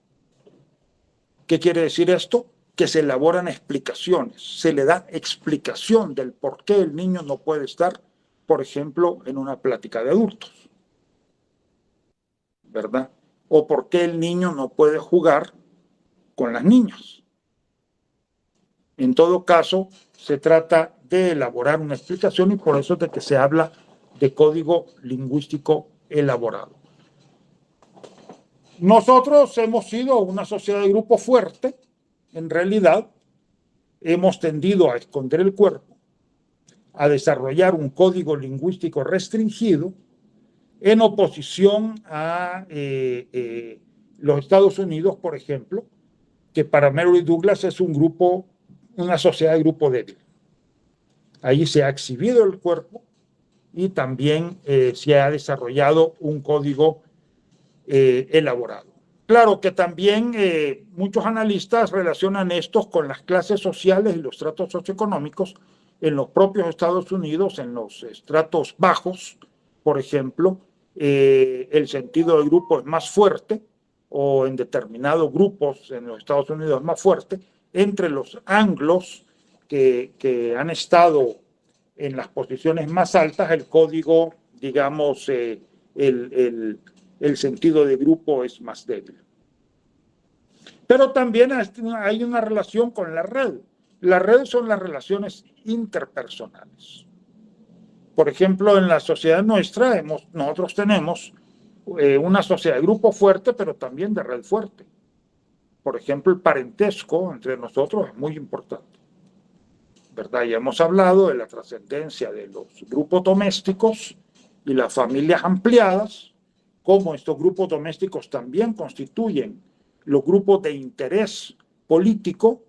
¿Qué quiere decir esto? Que se elaboran explicaciones, se le da explicación del por qué el niño no puede estar, por ejemplo, en una plática de adultos, ¿verdad? O por qué el niño no puede jugar con las niñas. En todo caso, se trata de elaborar una explicación y por eso es de que se habla de código lingüístico elaborado. Nosotros hemos sido una sociedad de grupo fuerte, en realidad hemos tendido a esconder el cuerpo, a desarrollar un código lingüístico restringido en oposición a los Estados Unidos, por ejemplo, que para Mary Douglas es una sociedad de grupo débil. Ahí se ha exhibido el cuerpo y también se ha desarrollado un código elaborado. Claro que también muchos analistas relacionan esto con las clases sociales y los estratos socioeconómicos en los propios Estados Unidos, en los estratos bajos, por ejemplo, el sentido del grupo es más fuerte, o en determinados grupos en los Estados Unidos es más fuerte, entre los anglos que han estado en las posiciones más altas, el código, digamos, el sentido de grupo es más débil. Pero también hay una relación con la red. Las redes son las relaciones interpersonales. Por ejemplo, en la sociedad nuestra, nosotros tenemos una sociedad de grupo fuerte, pero también de red fuerte. Por ejemplo, el parentesco entre nosotros es muy importante, ¿verdad? Ya hemos hablado de la trascendencia de los grupos domésticos y las familias ampliadas, cómo estos grupos domésticos también constituyen los grupos de interés político,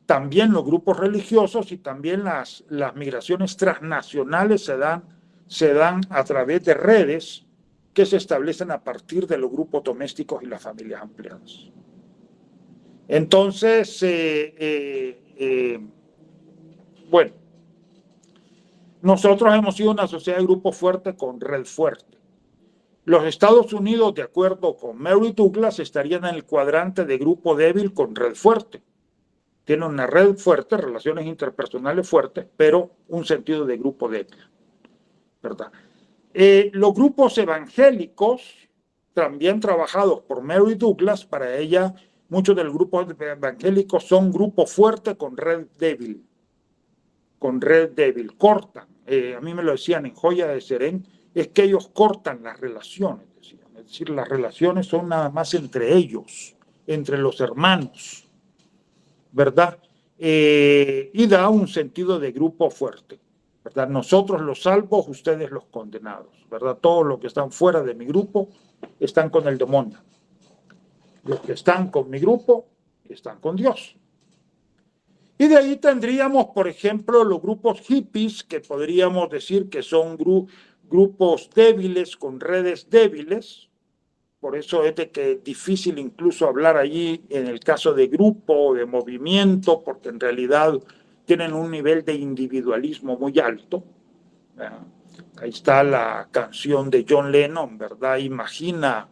también los grupos religiosos y también las migraciones transnacionales se dan a través de redes que se establecen a partir de los grupos domésticos y las familias ampliadas. Entonces, bueno, nosotros hemos sido una sociedad de grupo fuerte con red fuerte. Los Estados Unidos, de acuerdo con Mary Douglas, estarían en el cuadrante de grupo débil con red fuerte. Tienen una red fuerte, relaciones interpersonales fuertes, pero un sentido de grupo débil, ¿verdad? Los grupos evangélicos, también trabajados por Mary Douglas, para ella, muchos de los grupos evangélicos son grupos fuertes con red débil. Con red débil, cortan. A mí me lo decían en Joya de Serén, es que ellos cortan las relaciones, decían. Es decir, las relaciones son nada más entre ellos, entre los hermanos, ¿verdad? Y da un sentido de grupo fuerte, ¿verdad? Nosotros los salvos, ustedes los condenados, ¿verdad? Todos los que están fuera de mi grupo están con el demonio. Los que están con mi grupo están con Dios. Y de ahí tendríamos, por ejemplo, los grupos hippies, que podríamos decir que son grupos débiles con redes débiles. Por eso es de que es difícil incluso hablar allí en el caso de grupo o de movimiento, porque en realidad tienen un nivel de individualismo muy alto. Ahí está la canción de John Lennon, ¿verdad? Imagina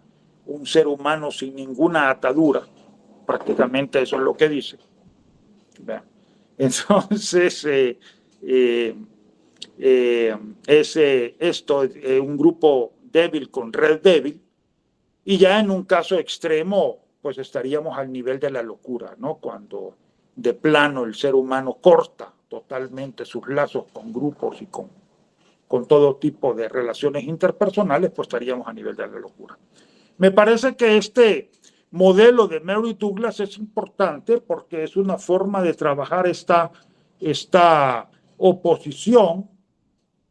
un ser humano sin ninguna atadura. Prácticamente eso es lo que dice. ¿Verdad? Entonces, esto es un grupo débil con red débil, y ya en un caso extremo, pues estaríamos al nivel de la locura, ¿no? Cuando de plano el ser humano corta totalmente sus lazos con grupos y con todo tipo de relaciones interpersonales, pues estaríamos a nivel de la locura. Me parece que este modelo de Mary Douglas es importante porque es una forma de trabajar esta oposición,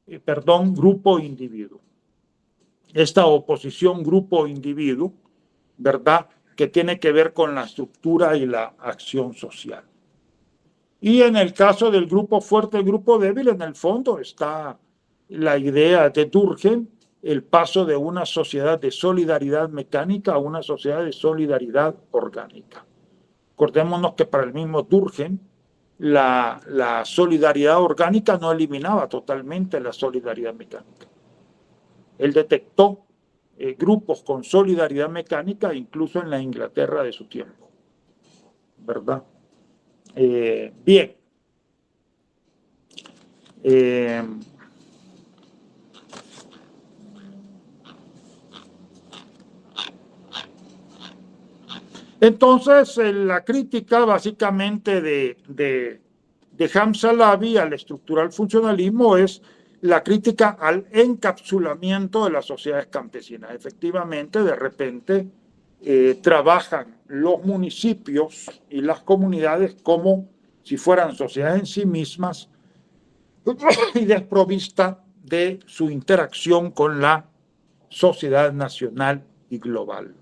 grupo-individuo. Esta oposición grupo-individuo, ¿verdad? Que tiene que ver con la estructura y la acción social. Y en el caso del grupo fuerte, el grupo débil, en el fondo está la idea de Durkheim, el paso de una sociedad de solidaridad mecánica a una sociedad de solidaridad orgánica. Acordémonos que para el mismo Durkheim, la solidaridad orgánica no eliminaba totalmente la solidaridad mecánica. Él detectó grupos con solidaridad mecánica incluso en la Inglaterra de su tiempo, ¿verdad? Bien. Entonces, la crítica básicamente de Hamza Lavi al estructural funcionalismo es la crítica al encapsulamiento de las sociedades campesinas. Efectivamente, de repente trabajan los municipios y las comunidades como si fueran sociedades en sí mismas y desprovista de su interacción con la sociedad nacional y global.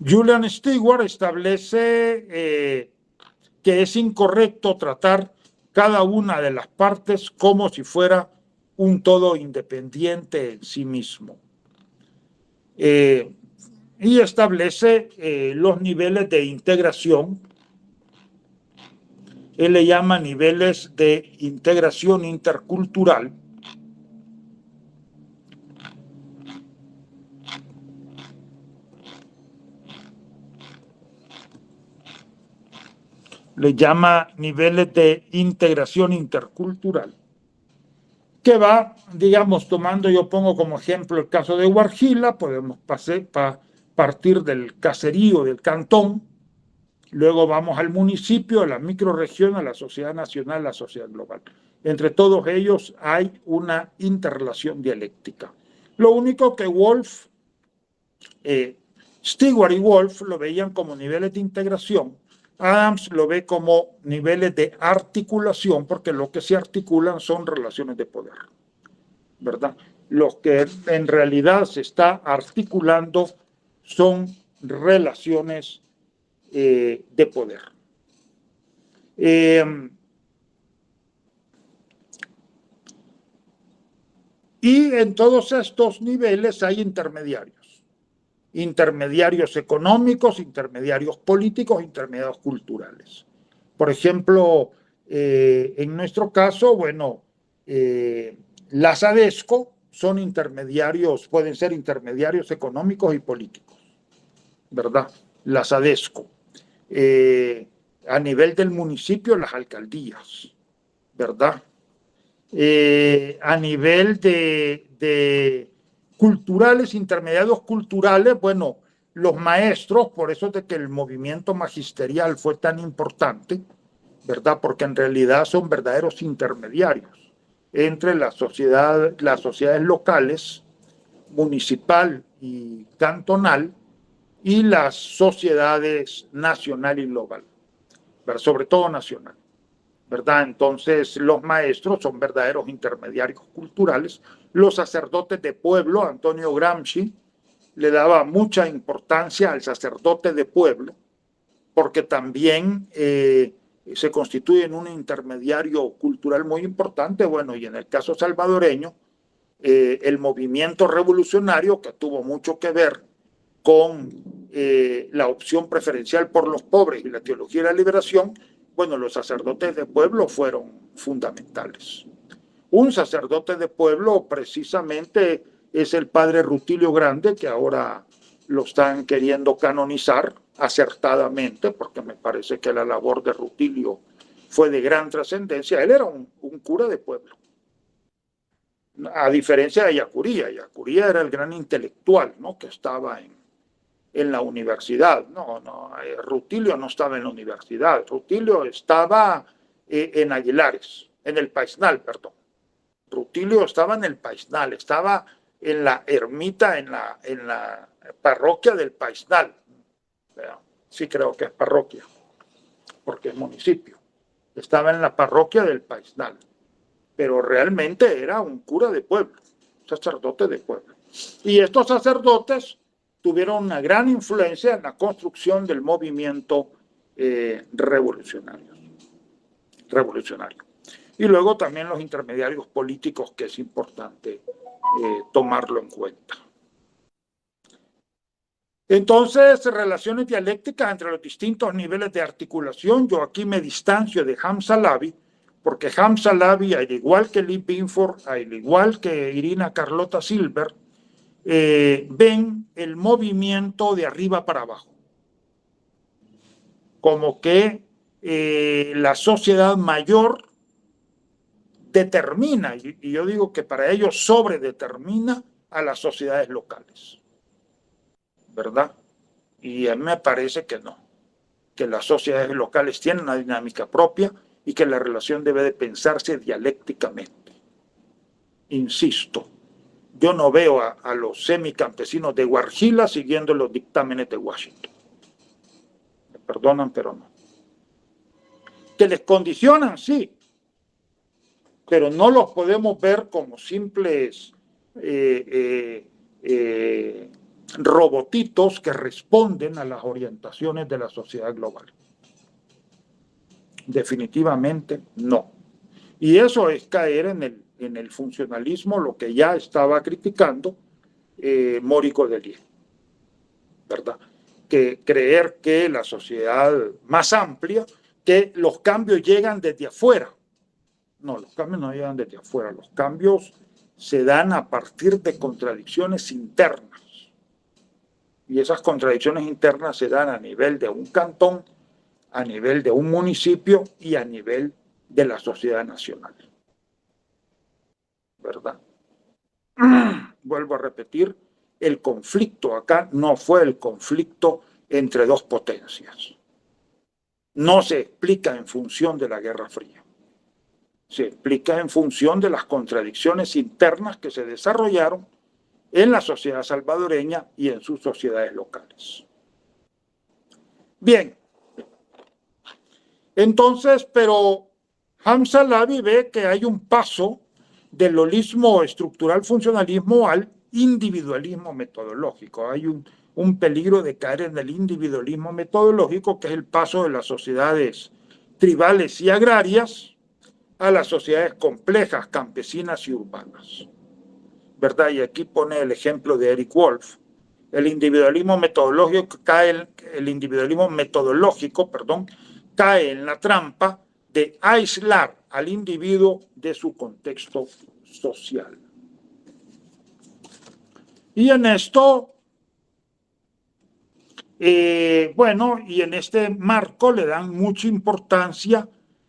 Julian Stewart establece que es incorrecto tratar cada una de las partes como si fuera un todo independiente en sí mismo. Y establece los niveles de integración. Él le llama niveles de integración intercultural. Le llama niveles de integración intercultural, que va, digamos, tomando, yo pongo como ejemplo el caso de Huarjila, podemos partir del caserío, del cantón, luego vamos al municipio, a la microrregión, a la sociedad nacional, a la sociedad global. Entre todos ellos hay una interrelación dialéctica. Lo único que Stewart y Wolf lo veían como niveles de integración. Adams lo ve como niveles de articulación, porque lo que se articulan son relaciones de poder, ¿verdad? Lo que en realidad se está articulando son relaciones de poder. Y en todos estos niveles hay intermediarios económicos, intermediarios políticos, intermediarios culturales. Por ejemplo, en nuestro caso, bueno, las ADESCO son intermediarios, pueden ser intermediarios económicos y políticos, ¿verdad? Las ADESCO. A nivel del municipio, las alcaldías, ¿verdad? A nivel de culturales, intermediarios culturales, bueno, los maestros, por eso de que el movimiento magisterial fue tan importante, ¿verdad? Porque en realidad son verdaderos intermediarios entre las sociedades locales, municipal y cantonal, y las sociedades nacional y global, ¿verdad? Sobre todo nacional, ¿verdad? Entonces los maestros son verdaderos intermediarios culturales. Los sacerdotes de pueblo, Antonio Gramsci le daba mucha importancia al sacerdote de pueblo, porque también se constituye en un intermediario cultural muy importante. Bueno, y en el caso salvadoreño, el movimiento revolucionario, que tuvo mucho que ver con la opción preferencial por los pobres y la teología de la liberación, bueno, los sacerdotes de pueblo fueron fundamentales. Un sacerdote de pueblo precisamente es el padre Rutilio Grande, que ahora lo están queriendo canonizar acertadamente, porque me parece que la labor de Rutilio fue de gran trascendencia. Él era un cura de pueblo, a diferencia de Yacuría. Yacuría era el gran intelectual, ¿no?, que estaba en la universidad. Rutilio no estaba en la universidad. Rutilio estaba en Aguilares, en el Paisnal, perdón. Rutilio estaba en el Paisnal, estaba en la ermita, en la parroquia del Paisnal. Sí creo que es parroquia, porque es municipio. Estaba en la parroquia del Paisnal, pero realmente era un cura de pueblo, sacerdote de pueblo. Y estos sacerdotes tuvieron una gran influencia en la construcción del movimiento revolucionario. Y luego también los intermediarios políticos, que es importante tomarlo en cuenta. Entonces, relaciones dialécticas entre los distintos niveles de articulación. Yo aquí me distancio de Hamza Lavi, porque Hamza Lavi, al igual que Lee Binford, al igual que Irina Carlota Silver, ven el movimiento de arriba para abajo, como que la sociedad mayor determina, y yo digo que para ellos sobredetermina a las sociedades locales, ¿verdad? Y a mí me parece que no, que las sociedades locales tienen una dinámica propia y que la relación debe de pensarse dialécticamente. Insisto, yo no veo a los semicampesinos de Guarjila siguiendo los dictámenes de Washington. Me perdonan, pero no. Que les condicionan, sí, pero no los podemos ver como simples robotitos que responden a las orientaciones de la sociedad global. Definitivamente no. Y eso es caer en el funcionalismo, lo que ya estaba criticando Mórico Dellier, ¿verdad? Que creer que la sociedad más amplia, que los cambios llegan desde afuera. No, los cambios no llegan desde afuera, los cambios se dan a partir de contradicciones internas. Y esas contradicciones internas se dan a nivel de un cantón, a nivel de un municipio y a nivel de la sociedad nacional. ¿Verdad? Vuelvo a repetir, el conflicto acá no fue el conflicto entre dos potencias. No se explica en función de la Guerra Fría. Se explica en función de las contradicciones internas que se desarrollaron en la sociedad salvadoreña y en sus sociedades locales. Bien, entonces, pero Hamza Lavi ve que hay un paso del holismo estructural funcionalismo al individualismo metodológico. Hay un peligro de caer en el individualismo metodológico, que es el paso de las sociedades tribales y agrarias a las sociedades complejas, campesinas y urbanas, ¿verdad? Y aquí pone el ejemplo de Eric Wolf. El individualismo metodológico cae en la trampa de aislar al individuo de su contexto social. Y en esto, y en este marco le dan mucha importancia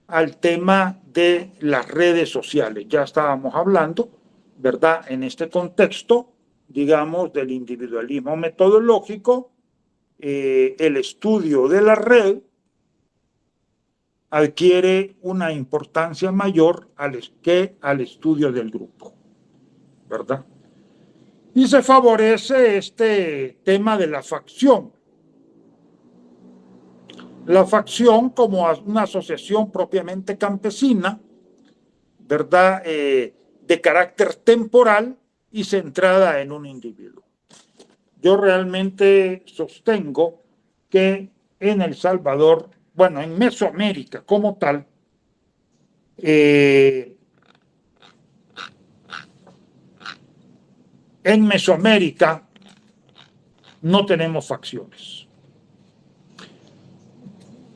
al tema de las redes sociales. Ya estábamos hablando, ¿verdad?, en este contexto, digamos, del individualismo metodológico, el estudio de la red adquiere una importancia mayor que al estudio del grupo, ¿verdad? Y se favorece este tema de la facción. La facción como una asociación propiamente campesina, ¿verdad?, de carácter temporal y centrada en un individuo. Yo realmente sostengo que en El Salvador, en Mesoamérica como tal, en Mesoamérica no tenemos facciones.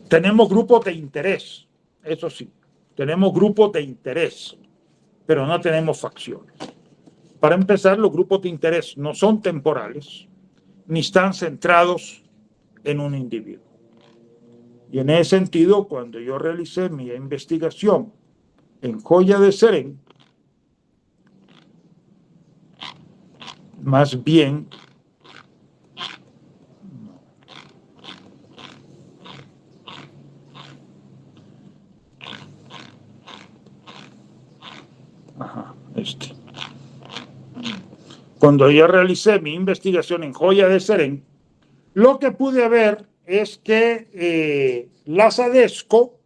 Tenemos grupos de interés, eso sí, tenemos grupos de interés, pero no tenemos facciones. Para empezar, los grupos de interés no son temporales ni están centrados en un individuo. Y en ese sentido, cuando yo realicé mi investigación en Joya de Serén, más bien cuando yo realicé mi investigación en Joya de Serén, lo que pude ver es que la SADESCO,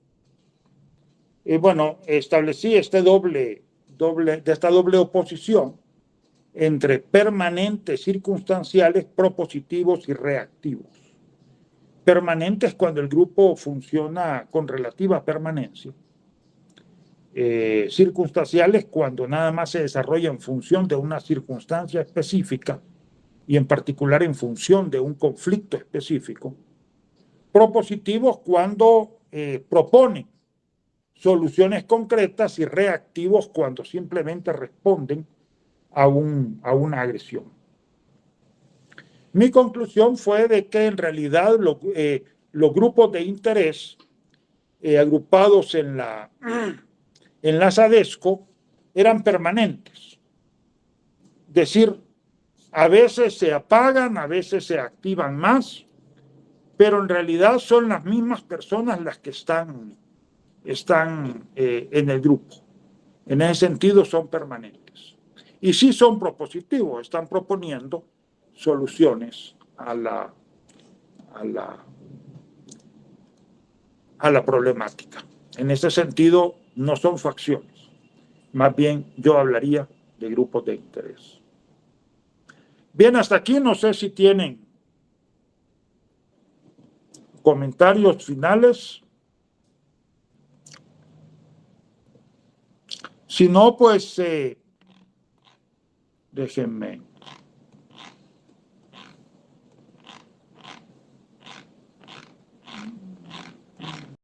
establecí esta doble oposición entre permanentes circunstanciales, propositivos y reactivos. Permanentes cuando el grupo funciona con relativa permanencia. Circunstanciales cuando nada más se desarrolla en función de una circunstancia específica y en particular en función de un conflicto específico. Propositivos cuando proponen soluciones concretas y reactivos cuando simplemente responden a una agresión. Mi conclusión fue de que en realidad los grupos de interés agrupados en la SADESCO eran permanentes. Es decir, a veces se apagan, a veces se activan más, pero en realidad son las mismas personas las que están en el grupo. En ese sentido son permanentes. Y sí son propositivos, están proponiendo soluciones a la problemática. En ese sentido no son facciones, más bien yo hablaría de grupos de interés. Bien, hasta aquí no sé si tienen comentarios finales. Si no, pues déjenme